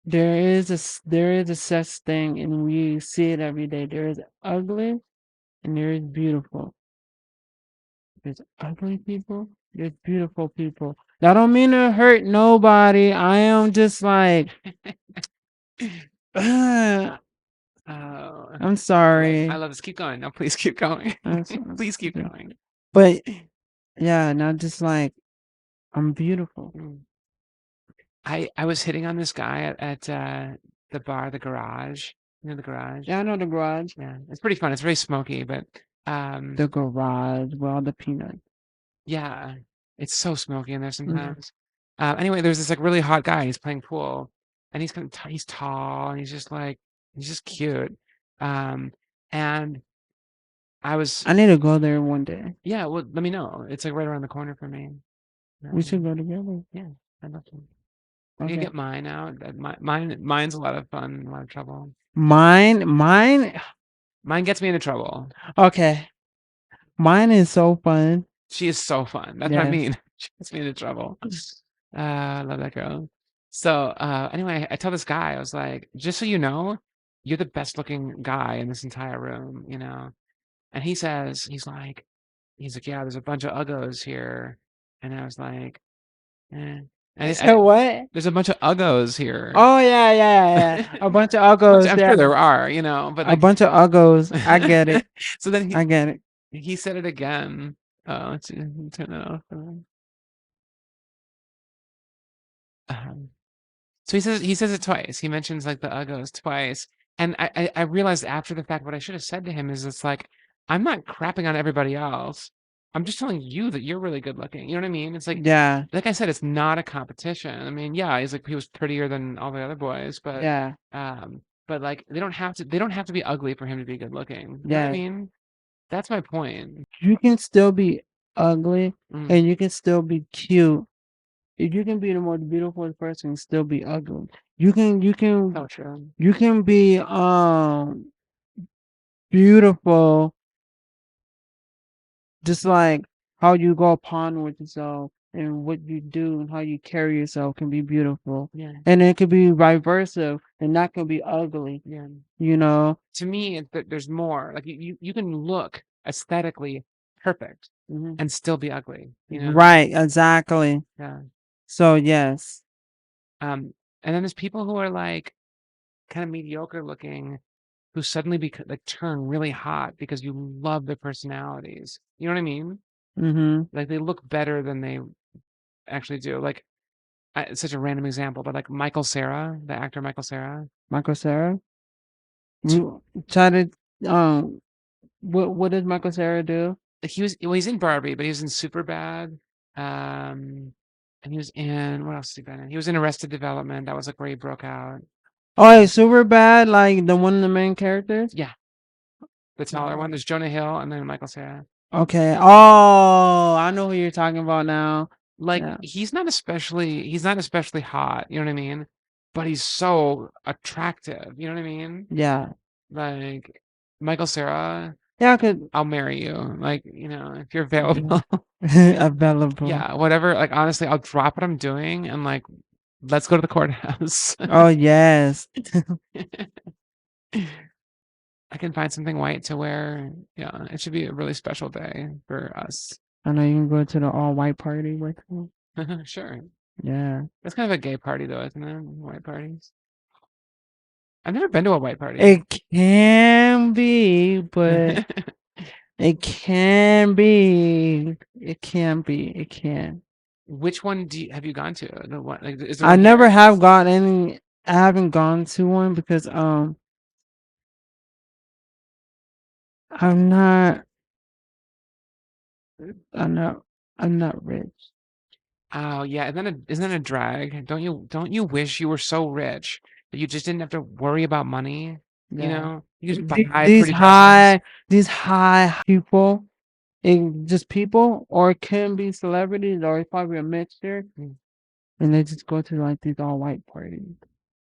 is a such thing, and we see it every day. There is ugly, and there is beautiful. There's ugly people. There's beautiful people. I don't mean to hurt nobody. I am just like, I'm sorry. I love this. Keep going. No, please keep going. Please keep going. But yeah, not just like I'm beautiful. I was hitting on this guy at the bar, the Garage. You know the Garage? Yeah, I know the Garage. Yeah, it's pretty fun. It's very smoky, but The Garage with all the peanuts. yeah, it's so smoky in there sometimes. Anyway, there's this like really hot guy. He's playing pool, and he's tall, and he's just cute. And I need to go there one day. yeah, well, let me know. It's like right around the corner for me. We should go together. Yeah, I'd love to. Okay. You get mine out. Mine's a lot of fun, a lot of trouble. Mine. Mine gets me into trouble. Okay. Mine is so fun. She is so fun. That's what I mean. She gets me into trouble. I love that girl. So anyway, I tell this guy, I was like, just so you know, you're the best looking guy in this entire room, And he's like, yeah, there's a bunch of uggos here. And I was like, eh. What? There's a bunch of uggos here. Oh yeah. A bunch of uggos. I'm sure there are, but a bunch of uggos. I get it. So then I get it. He said it again. Oh, let's turn that off. So he says it twice. He mentions like the uggos twice, and I realized after the fact what I should have said to him is it's like I'm not crapping on everybody else. I'm just telling you that you're really good looking. You know what I mean? It's like like I said, it's not a competition. I mean, yeah, he was prettier than all the other boys, but but like they don't have to be ugly for him to be good looking. You know what I Yeah, mean? That's my point. you can still be ugly Mm. and you can still be cute. If you can be the most beautiful person and still be ugly. So true. You can be beautiful just like how you go upon with yourself and what you do and how you carry yourself can be beautiful. Yeah. And it could be vice versa and that can be ugly, Yeah. you know? To me, there's more. Like you can look aesthetically perfect Mhm. and still be ugly. You know? Right, exactly. Yeah. So yes. And then there's people who are like kind of mediocre looking, who suddenly like turn really hot because you love their personalities. You know what I mean? Mhm. Like they look better than they actually do. Like it's such a random example, but like Michael Cera, the actor Michael Cera. Michael Cera. To, Try to what does Michael Cera do? he's in Barbie, but he was in Superbad. And he was in what else has he been in? He was in Arrested Development. That was like where he broke out. Oh, it's super bad, like the one of the main characters? Yeah, the taller one. There's Jonah Hill and then Michael Cera. Okay. Oh, I know who you're talking about now. Like Yeah. he's not especially hot, you know what I mean? But he's so attractive, you know what I mean? Yeah. Like Michael Cera, Yeah, cause I'll marry you. Like, if you're available. available. Yeah, whatever. Like honestly, I'll drop what I'm doing and like let's go to the courthouse. Oh yes. I can find something white to wear. Yeah, it should be a really special day for us. I know you can go to the all white party with me. Sure. Yeah. That's kind of a gay party though, isn't it? White parties. I've never been to a white party. It can be, but it can be. It can be. It can. Which one have you gone to? The one like is there I one never here? have got any. I haven't gone to one because I'm not. I'm not. I'm not rich. Oh yeah, isn't that a drag? Don't you wish you were so rich that you just didn't have to worry about money? Yeah. You just These, buy these pretty dresses. high, these high people, just people, or it can be celebrities, or it's probably a mixture, Mm. and they just go to like these all white parties.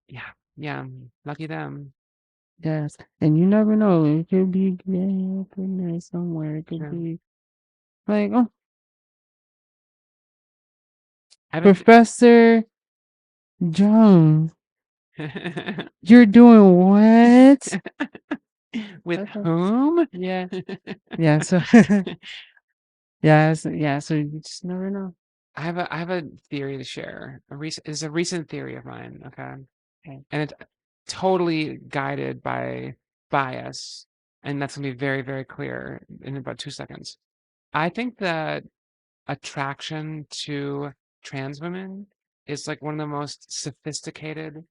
Yeah, yeah, lucky them. Yes, and you never know. It could be gay up in there somewhere. It could Sure. be like, oh, I haven't. Professor Jones, you're doing what? With Okay. whom? Yeah, yeah. So, yeah. So you just never know. I have a theory to share. It's a recent theory of mine. Okay, Okay. and it's totally guided by bias, and that's gonna be very, very clear in about 2 seconds. I think that attraction to trans women is like one of the most sophisticated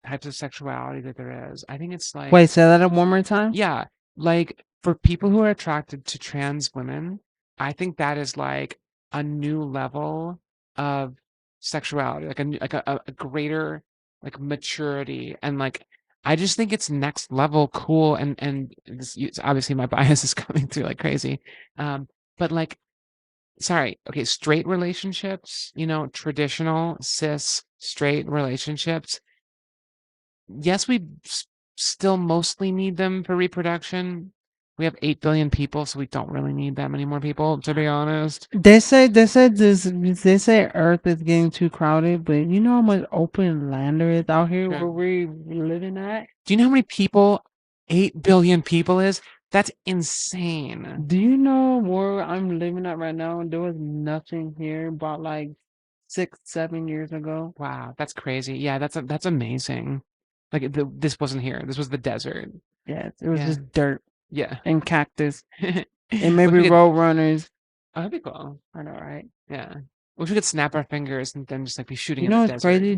types of sexuality that there is. I think it's like, Wait, say that one more time. yeah, like for people who are attracted to trans women, I think that is like a new level of sexuality, like a greater like maturity and like I just think it's next level cool and obviously my bias is coming through like crazy. But like sorry, okay, straight relationships, traditional cis straight relationships. Yes, we still mostly need them for reproduction. We have 8 billion people, so we don't really need that many more people, to be honest. They say Earth is getting too crowded, but you know how much open land there is out here Sure. where we're living at? Do you know how many people 8 billion people is? That's insane. Do you know where I'm living at right now? There was nothing here about like 6, 7 years ago. Wow, that's crazy. Yeah, that's amazing. Like this wasn't here. This was the desert. Yes, it was Yeah. just dirt Yeah. and cactus and Wish maybe we could. road runners. Oh, that'd be cool. I know, right? Yeah. Wish we could snap our fingers and then just like be shooting You in the know what's desert. crazy?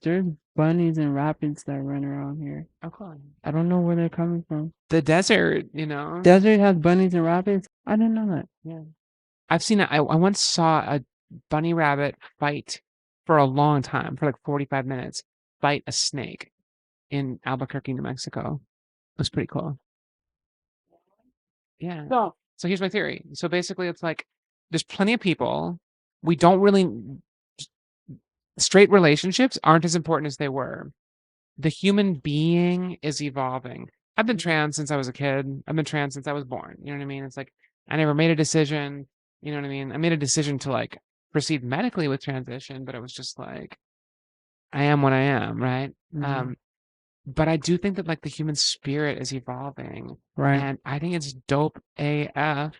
There's bunnies and rabbits that run around here. Oh, cool. I don't know where they're coming from. The desert. Desert has bunnies and rabbits? I didn't know that. Yeah. I've seen it. I once saw a bunny rabbit fight for a long time, for like 45 minutes, fight a snake. in Albuquerque, New Mexico. It was pretty cool. Yeah. So So here's my theory. So basically, it's like there's plenty of people. We don't really straight relationships aren't as important as they were. The human being is evolving. I've been trans since I was a kid. I've been trans since I was born. You know what I mean? It's like I never made a decision. You know what I mean? I made a decision to like proceed medically with transition, but it was just like I am what I am, right? mhm, But I do think that like the human spirit is evolving, right, and I think it's dope AF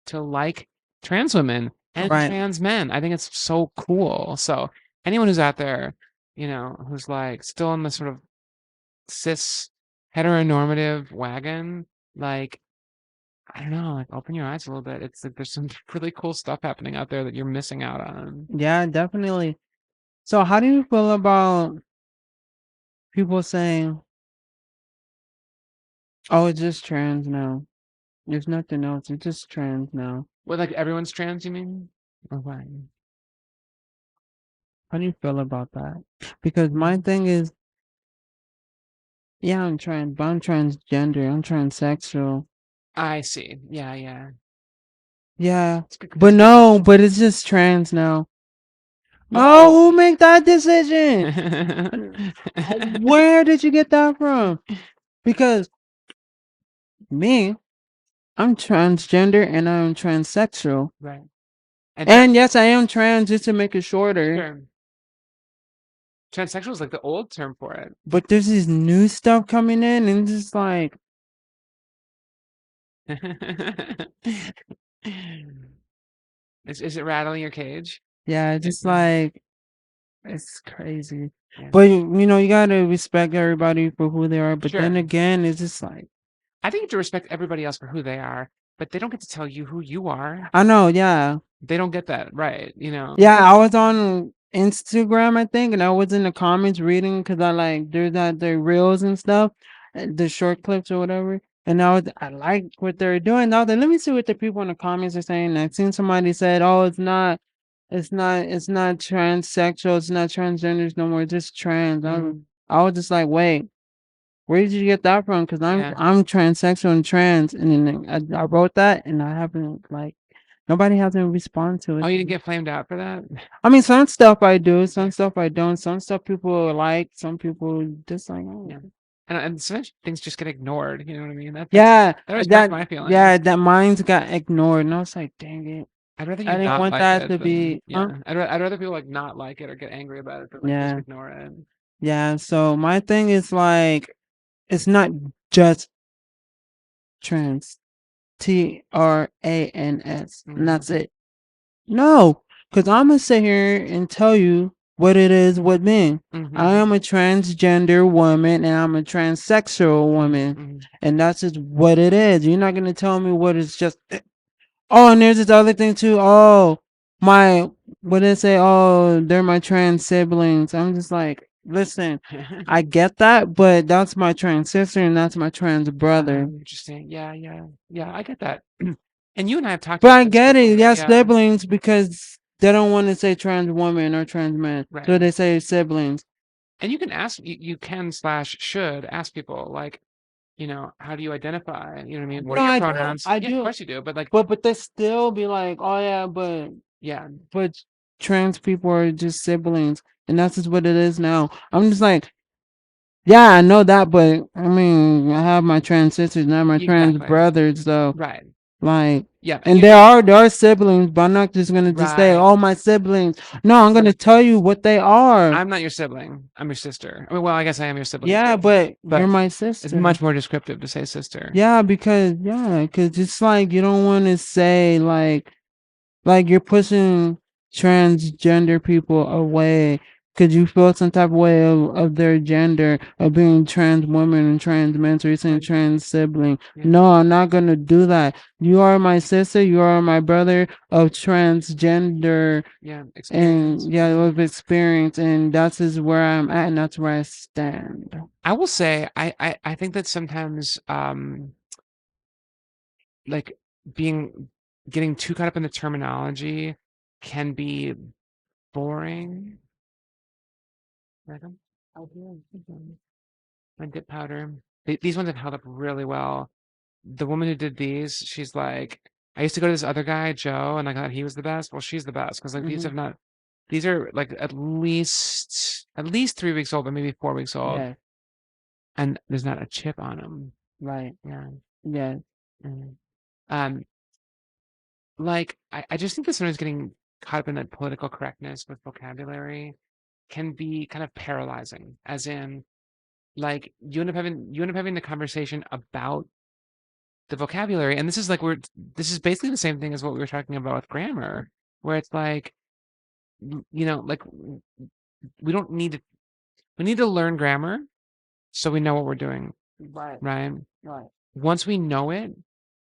to like trans women and right. trans men. I think it's so cool. So anyone who's out there, who's like still in the sort of cis heteronormative wagon, like I don't know, like open your eyes a little bit. It's like there's some really cool stuff happening out there that you're missing out on. Yeah, definitely. So how do you feel about people saying, "Oh, it's just trans now. There's nothing else. It's just trans now." What, like everyone's trans, you mean? Or what? How do you feel about that? Because my Mhm. thing is, yeah, I'm trans, but I'm transgender. I'm transsexual. I see. Yeah, yeah. Yeah, That's but a good no, question. but it's just trans now. No, Oh. who make that decision? Where did you get that from? Because me, I'm transgender and I'm transsexual. Right. And And yes, I am trans just to make it shorter. sure. Transsexual is like the old term for it. But there's this new stuff coming in and it's just like, Is it rattling your cage? yeah, it's just like, it's crazy. Yeah. But you gotta respect everybody for who they are. But then Sure. again, it's just like, I think you have to respect everybody else for who they are, but they don't get to tell you who you are. I know, yeah. They don't get that, right? Yeah, I was on Instagram, I think, and I was in the comments reading because I like there's that the reels and stuff, the short clips or whatever. And I liked what they're doing. Now then, let me see what the people in the comments are saying. I've seen somebody said, "Oh, it's not transsexual, it's not transgenders no more, it's just trans." Mm, I was just like, wait, where did you get that from? Because yeah. I'm transsexual and trans, and then I wrote that, and I haven't like nobody hasn't responded to Oh, it. you didn't get flamed out for that? I mean, some stuff I do, Yeah. some stuff I don't. Some stuff people like, some people dislike. Yeah. And sometimes things just get ignored. You know what I mean? Yeah, That always hurts my feelings. that mines got ignored, and I was like, dang it, I'd rather I you didn't not want like that it to than be, huh? yeah. I'd rather people like not like it or get angry about it, but like just Yeah, ignore it. yeah. So my thing is like, it's not just trans, TRANS, and Mm-hmm. that's it. No, because I'm gonna sit here and tell you what it is with me. I Mm-hmm. am a transgender woman and I'm a transsexual woman, Mm-hmm. and that's just what it is. You're not gonna tell me what it's just. Oh, and there's this other thing too. Oh, my, what did it say? Oh, they're my trans siblings. I'm just like, listen, I get that, but that's my trans sister and that's my trans brother. Interesting. Yeah, yeah, yeah. I get that. And you and I have talked But about I this get it. before. Yeah, Yeah, siblings because they don't want to say trans woman or trans man, so right. they say siblings. And you can ask, you can slash should ask people like, how do you identify? You know what I mean? What No, are your I do. pronouns? I Yeah, of do. course you do. But like, But they still be like, oh yeah, yeah, but trans people are just siblings, and that's just what it is now. I'm just like, yeah, I know that, but I mean, I have my trans sisters and I have my trans exactly. brothers, so Right. like, Yeah. and there are siblings, but I'm not just gonna just say, Right. oh, my siblings. No, I'm gonna tell you what they are. I'm not your sibling. I'm your sister. I mean, well, I guess I am your sibling Yeah, too, but you're but my it's sister. much more descriptive to say sister. Yeah, because it's like you don't want to say like you're pushing transgender people away because you feel some type of way of their gender of being trans woman and trans men. So you're saying Right. trans sibling. Yeah. No, I'm not gonna do that. You are my sister. You are my brother of transgender Yeah. Experience. and yeah, of experience, and that's is where I'm at, and that's where I stand. I will say, I think that sometimes, like being getting too caught up in the terminology can be boring. Madam? Oh, yeah, My dip powder. These ones have held up really well. The woman who did these, she's like, I used to go to this other guy, Joe, and I thought he was the best. Well, she's the best because like these Mm-hmm. have not. These are like at least 3 weeks old, but maybe 4 weeks old, Yeah. and there's not a chip on them. Right. Yeah. Yeah. Mm. Um, like I just think that sometimes getting caught up in that political correctness with vocabulary can be kind of paralyzing, as in like you end up having the conversation about the vocabulary, and this is basically the same thing as what we were talking about with grammar, where it's like like we don't need to we need to learn grammar so we know what we're doing, Right. right? Right. Once we know it,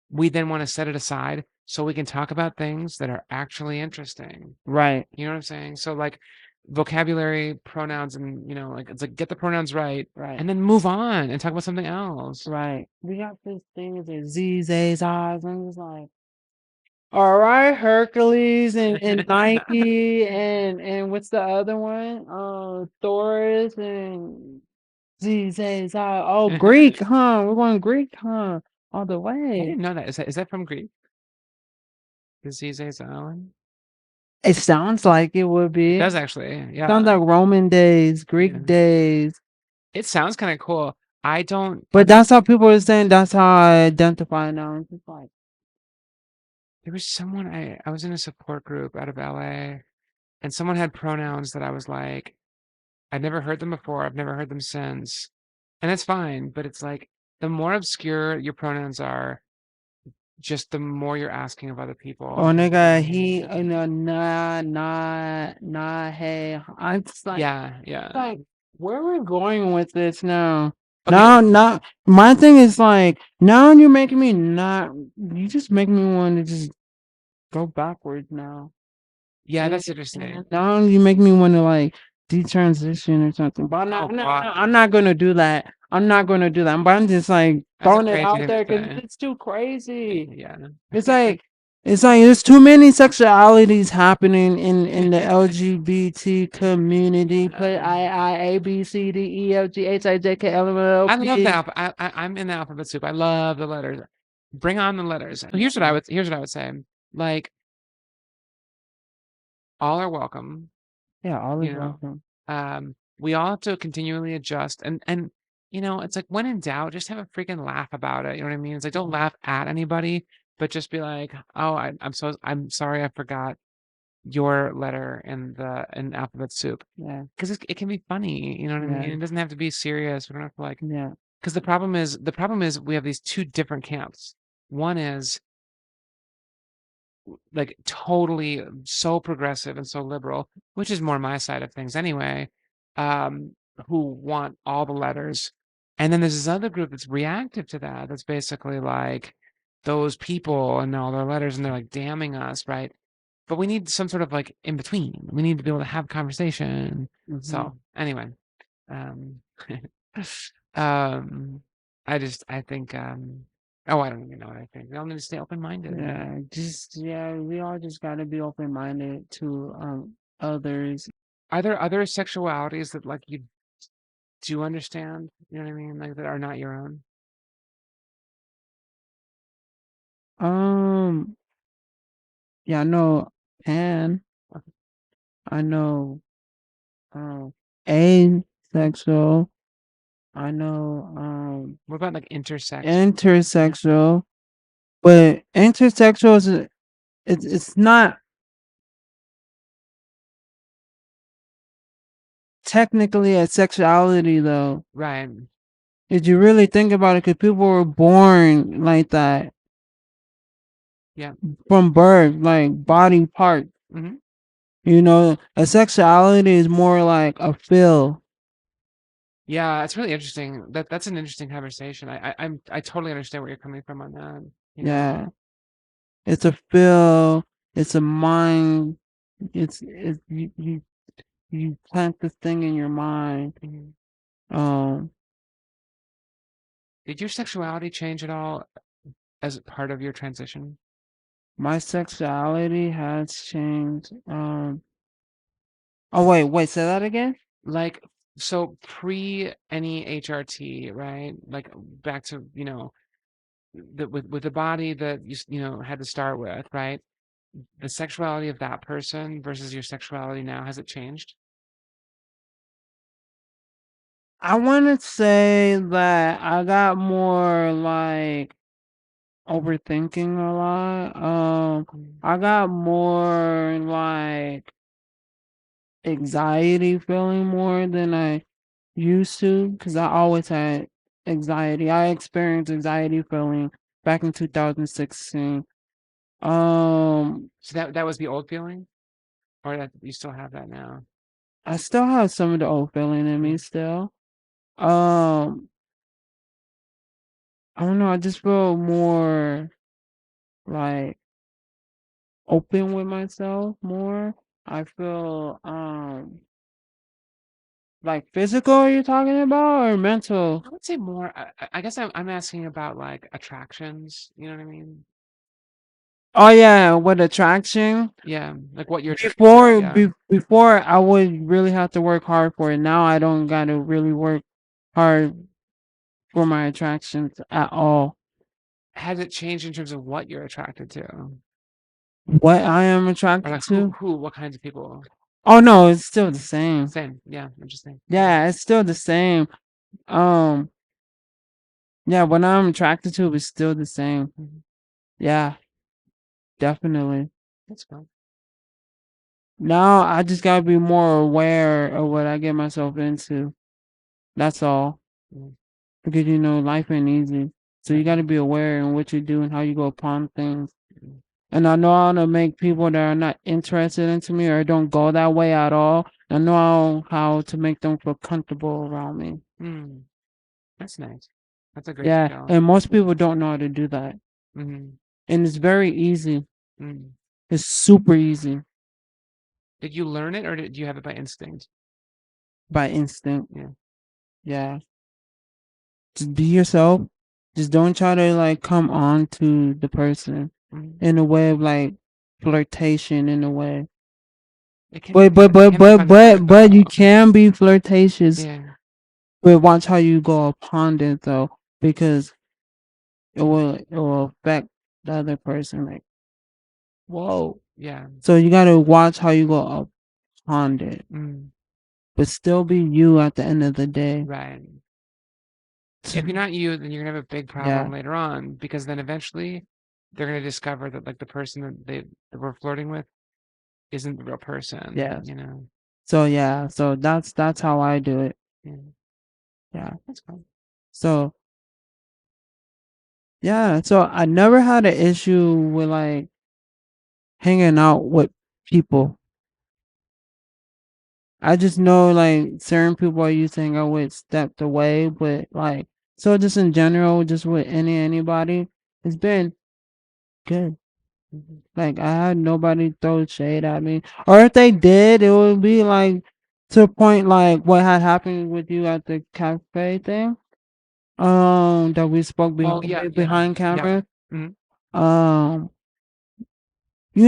we then want to set it aside so we can talk about things that are actually interesting. Right. You know what I'm saying? So like vocabulary, pronouns, and like it's like get the pronouns right Right. and then move on and talk about something else. Right. We got this thing with the Z's, A's, I's. I'm just like, all right, Hercules and Nike and what's the other one? Taurus and Z's, A's, I's. Oh, Greek, huh? We're going Greek, huh? All the I way. didn't know that. Is that from Greek? The Zizes Island? It sounds like it would It be. does actually. Sounds Yeah. like Roman days, Yeah. Greek days. It sounds kind of cool. I don't. But that's how people are saying. That's how I identify now. It's just like, There was someone I was in a support group out of LA, and someone had pronouns that I was like, I'd never heard them before. I've never heard them since, and that's fine. But it's like the more obscure your pronouns are, just the more you're asking of other people. oh, nigga, he, nah, hey. I'm just Yeah, yeah. like, where are we going with this now? Okay. My thing is like, now you're making me you just make me want to just go backwards now. Yeah, that's And interesting. now you make me want to like detransition or something. But Oh God, I'm not gonna do that. I'm not gonna do that. But I'm just like that's a throwing it crazy out thing to there because say. it's too crazy. Yeah. It's like there's too many sexualities happening in the LGBT community. Play I A B C D E F G H I J K L M N O I love the P. I'm in the alphabet soup. I love the letters. Bring on the letters. Here's what I would say. Like all are welcome. Yeah, all is You know, welcome. we all have to continually adjust, and it's like when in doubt, just have a freaking laugh about it. You know what I mean? It's like don't laugh at anybody, but just be like, oh, I'm sorry, I forgot your letter in alphabet soup Yeah, because it can be funny. You know what I mean? yeah, It doesn't have to be serious. We don't have to like yeah. because the problem is we have these two different camps. One is like totally so progressive and so liberal, which is more my side of things anyway, um, who want all the letters. And then there's this other group that's reactive to that. That's basically like those people and all their letters, and they're like damning us, right? But we need some sort of like in between. We need to be able to have conversation. Mm-hmm. So anyway, um, um, I think, oh, I don't even know what I think. We all need to stay open-minded. We all just gotta be open minded to others. Are there other sexualities that like you do understand? You know what I mean? Like that are not your own? Um, yeah, I know pan. I know um asexual. I know What about like intersex? intersexual. But intersexual is it's not technically a sexuality though. Right. If you really think about it, because people were born like that Yeah. from birth, like body part. Hmm. A sexuality is more like a feel. Yeah, it's really interesting. That's an interesting conversation. I totally understand where you're coming from on that. Yeah, it's a feel. It's a mind. It's you plant this thing in your mind. Mhm. Um, Did your sexuality change at all as part of your transition? my sexuality has changed. Oh wait, say that again. Like So pre any HRT, right? Like back to, with the body that had to start with, right? The sexuality of that person versus your sexuality now, has it changed? I want to say that I got more like overthinking a lot. I got more like anxiety feeling more than I used to because I always had anxiety. I experienced anxiety feeling back in 2016. So that was the old feeling, or that you still have that now? I still have some of the old feeling in me Mm. still. Um, I don't know. I just feel more like open with myself more. I feel like physical. Are you talking about or mental? I would say more. I guess I'm asking about like attractions. You know what I mean? Oh yeah, with attraction. Yeah, like what you're attracted to. Before Yeah. before I would really have to work hard for it. Now I don't gotta really work hard for my attractions at all. Has it changed in terms of what you're attracted to, What I am or attracted like who to? who what kinds of people? Oh no, it's still the same. Same. Yeah. Interesting. Yeah, it's still the same. Um, yeah, what I'm attracted to is still the same. Mhm. Yeah, definitely. That's fun. Now I just gotta be more aware of what I get myself into. That's all. Mm. Because life ain't easy. So you Right. gotta be aware in what you do and how you go upon things. Mm. And I know how to make people that are not interested into me or don't go that way at all. I know how to make them feel comfortable around me. Mm. That's nice. That's a great Yeah, skill. and most people don't know how to do that. Hmm. And it's very easy. Mm. It's super easy Did you learn it, or did you have it by instinct? by instinct. Yeah. Yeah. Just be yourself. Just don't try to like come on to the person Mm. in a way of like flirtation in a way. It can be But but it but can be but kind of hard but but you though. can be flirtatious, Yeah. but watch how you go upon it though, because it will affect the other person. Like, whoa. Yeah. So you gotta watch how you go upon it, Mm. but still be you at the end of the day. Right. If you're not you, then you're gonna have a big problem Yeah. later on, because then eventually they're gonna discover that like the person that we're flirting with isn't the real person. Yes. So yeah. So that's how I do it. Yeah. Yeah. That's fun. So yeah. So I never had an issue with like hanging out with people. I just know like certain people I used to hang out with stepped away, but like so just in general, just with anybody, it's been good. Mhm. Like I had nobody throw shade at me, or if they did, it would be like to a point like what had happened with you at the cafe thing. That we spoke Oh yeah, yeah, behind yeah. camera. Mhm. Um, I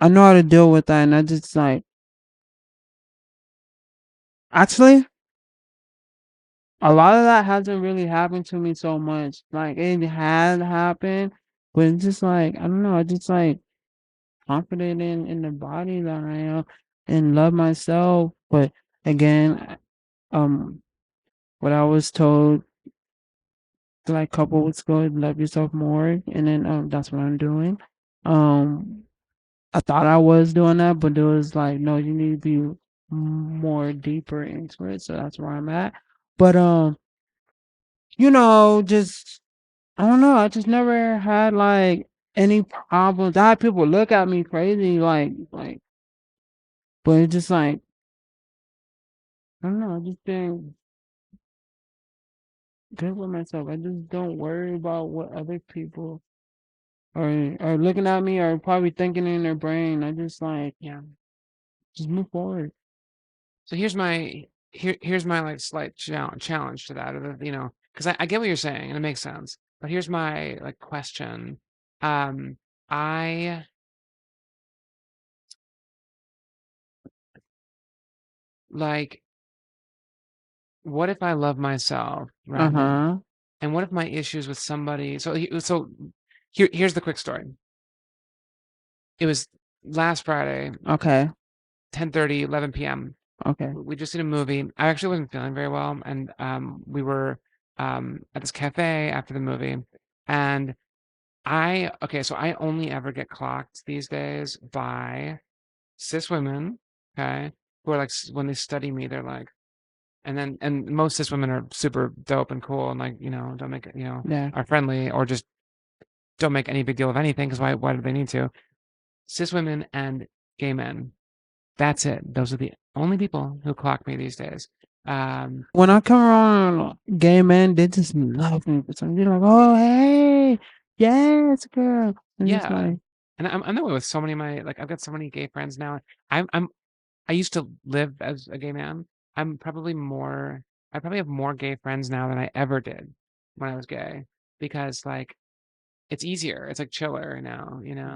know how to deal with that, and I just like actually. A lot of that hasn't really happened to me so much. Like it had happened, but it's just like I don't know. I just like confident in the body that I am and love myself. But again, um, what I was told like a couple weeks ago, love yourself more, and then that's what I'm doing. Um, I thought I was doing that, but it was like no, you need to be more deeper into it. So that's where I'm at. But just I don't know. I just never had like any problems. I had people look at me crazy, but it's just like I don't know. I just been good with myself. I just don't worry about what other people are looking at me or probably thinking in their brain. I just like Yeah. just move forward. So here's my like slight challenge to that, because I get what you're saying and it makes sense. But here's my like question. Um, I like, what if I love myself, right? Uh-huh. And what if my issues with somebody? So here's the quick story. It was last Friday, Okay. 10:30, 11 p.m. Okay. We just did a movie. I actually wasn't feeling very well, and we were at this cafe after the movie, and so I only ever get clocked these days by cis women, okay, who are like when they study me, they're like, and most cis women are super dope and cool and like don't make it, Yeah. are friendly or just don't make any big deal of anything because why do they need to? Cis women and gay men. That's it. Those are the only people who clock me these days. When I come around gay men, they just love me for something. They're like, oh hey, yes, girl. And it's Yeah, like, and I'm that way with so many of my like I've got so many gay friends now. I'm I used to live as a gay man. I'm probably more I probably have more gay friends now than I ever did when I was gay because like it's easier. It's like chiller now, you know.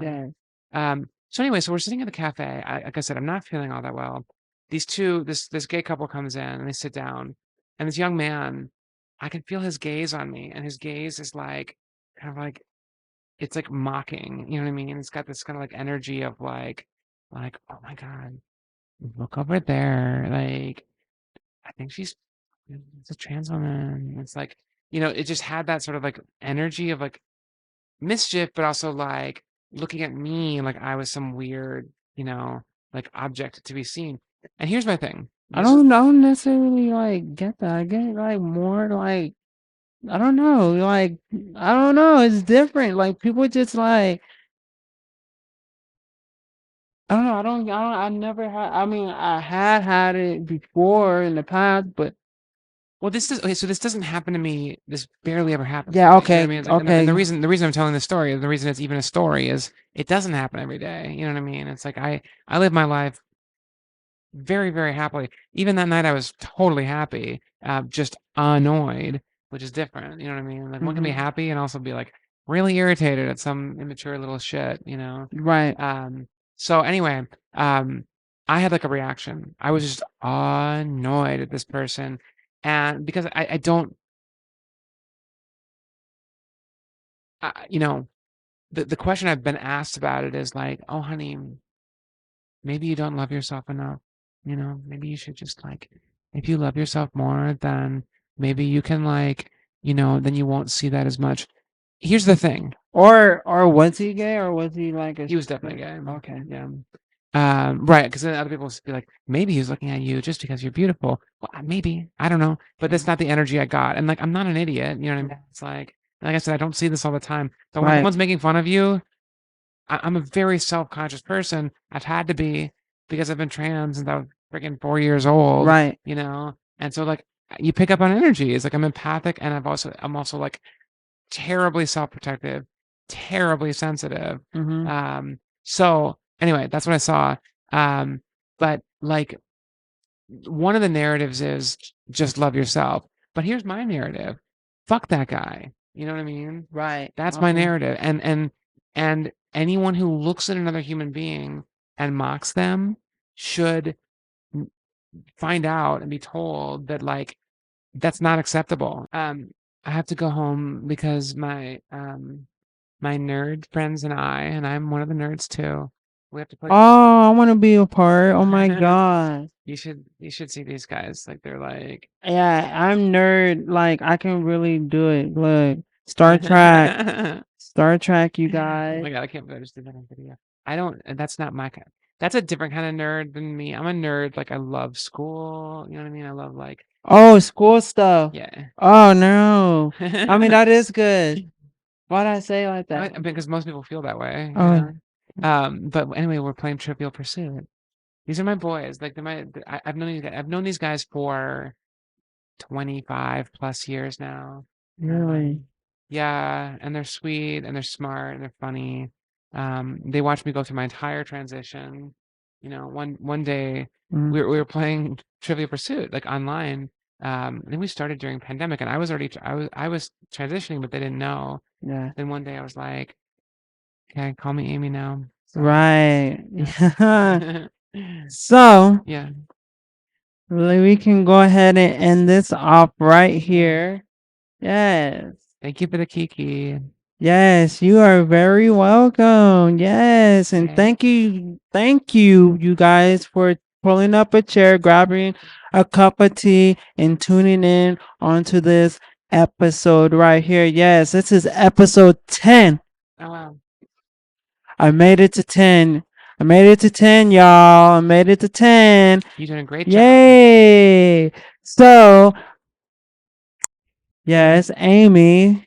yeah. So anyway, so we're sitting at the cafe. Like I said, I'm not feeling all that well. This gay couple comes in and they sit down, and this young man, I can feel his gaze on me, and his gaze is like kind of like it's like mocking, you know what I mean? It's got this kind of like energy of like, oh my God, look over there. Like, I think it's a trans woman. It's like, it just had that sort of like energy of like mischief, but also like looking at me like I was some weird, like object to be seen. And here's my thing. I don't necessarily like get that. I get like more like I don't know, like I don't know, it's different. Like people just like I don't know, I never had I mean I had it before in the past, but Well, this is okay. So this doesn't happen to me. This barely ever happens to yeah, me. You know what I okay, mean? It's like, and okay, the reason I'm telling this story, the reason it's even a story, is it doesn't happen every day. You know what I mean? It's like I live my life very, very happily. Even that night, I was totally happy, just annoyed, which is different. You know what I mean? Like one can be mhm, happy and also be like really irritated at some immature little shit. right. Um. So anyway, I had like a reaction. I was just annoyed at this person, and because I don't, the question I've been asked about it is like, oh, honey, maybe you don't love yourself enough. Maybe you should just like, if you love yourself more, then maybe you can like, then you won't see that as much. Here's the thing. Or was he gay or was he like a He was definitely gay. okay. Yeah. Right. Because then other people will be like, maybe he's looking at you just because you're beautiful. Well, maybe. I don't know. But that's not the energy I got. And like, I'm not an idiot. You know what I mean? It's like I said, I don't see this all the time. But when Right. someone's making fun of you, I'm a very self-conscious person. I've had to be because I've been trans since I was freaking 4 years old, Right. and so like you pick up on energy. It's like I'm empathic, and I'm also like terribly self-protective, terribly sensitive. Mhm. So anyway, that's what I saw. But like one of the narratives is just love yourself. But here's my narrative. Fuck that guy. You know what I mean? Right. That's my Okay. narrative. And anyone who looks at another human being and mocks them should find out and be told that like that's not acceptable. I have to go home because my nerd friends and I'm one of the nerds too. We have to play. Oh, I want to be a part. Oh my god. You should see these guys. Like they're like Yeah, I'm nerd. Like I can really do it. Look, Star Trek, Star Trek, you Oh guys. my God, I can't believe I just did that on video. I don't, that's not my kind. That's a different kind of nerd than me. I'm a nerd. Like I love school. You know what I mean? I love like, Oh, school stuff. yeah. Oh no. I mean that is good. Why'd I say it like that? Because most people feel that way, Oh, But anyway, we're playing Trivial Pursuit. These are my boys. Like I've known these guys for 25 plus years now. really? Yeah, and they're sweet and they're smart and they're funny. They watched me go through my entire transition. One day Mm, we were playing Trivia Pursuit like online. I think we started during pandemic, and I was already I was transitioning, but they didn't know. yeah. Then one day I was like, "Okay, call me Amie now." So Right. yeah, So, yeah. We can go ahead and end this off right here. Yes. Thank you for the Kiki. Yes, you are very welcome. Yes, and Okay. thank you, you guys, for pulling up a chair, grabbing a cup of tea, and tuning in onto this episode right here. Yes, this is episode 10. Oh wow. I made it to 10. I made it to 10, y'all. I made it to 10. You're doing a great job. Yay! So, yes, Amie,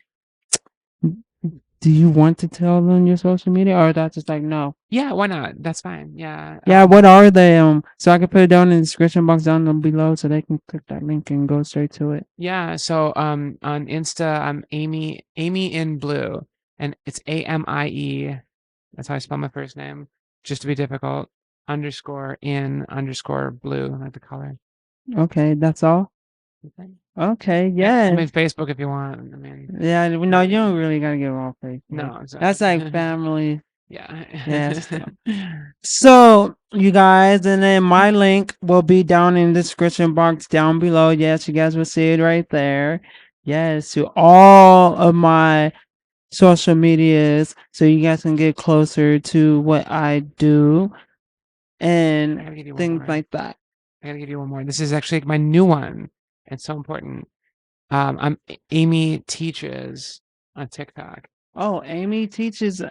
do you want to tell them your social media, or that's just like no? Yeah, why not? That's fine. Yeah. Yeah, what are they? So I can put it down in the description box down below, so they can click that link and go straight to it. Yeah. So on Insta, I'm Amie in blue, and it's AMIE. That's how I spell my first name, just to be difficult. Underscore in underscore blue, like the color. Okay, that's all. Okay. Okay, I yeah, mean Facebook if you want. I mean, yeah. No, you don't really gotta give off Facebook. no, That's like exactly. family. Yeah. Yeah. So you guys, and then my link will be down in the description box down below. Yes, you guys will see it right there. Yes, to all of my social medias, so you guys can get closer to what I do I and gotta give you one things more. like that. I gotta give you one more. This is actually my new one. It's so important. I'm Amie Teaches on TikTok. Oh, Amie teaches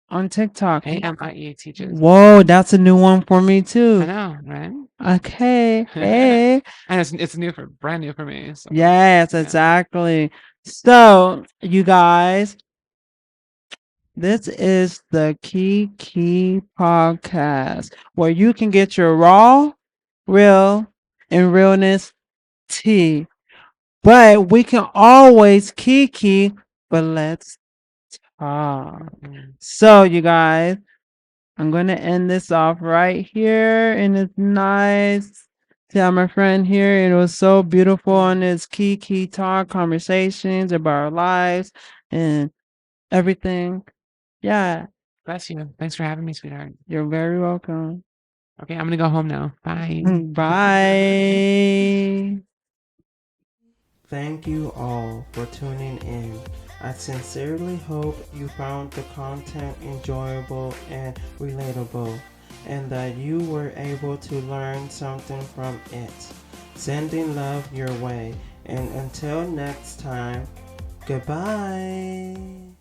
on TikTok. AMIE Teaches. Whoa, that's a new one for me I too. know, right? Okay, hey. And it's new for brand new for me. So Yes, yeah. exactly. So, you guys, this is the Key podcast where you can get your raw, real, and realness tea. But we can always kiki, but let's talk. Mm. So, you guys, I'm going to end this off right here. And it's nice to have my friend here. It was so beautiful on this Key talk conversations about our lives and everything. Yeah, Bless you. Thanks for having me, sweetheart. you're very welcome. Okay, I'm gonna go home now. Bye. Bye. Thank you all for tuning in. I sincerely hope you found the content enjoyable and relatable, and that you were able to learn something from it. Sending love your way, and until next time, goodbye.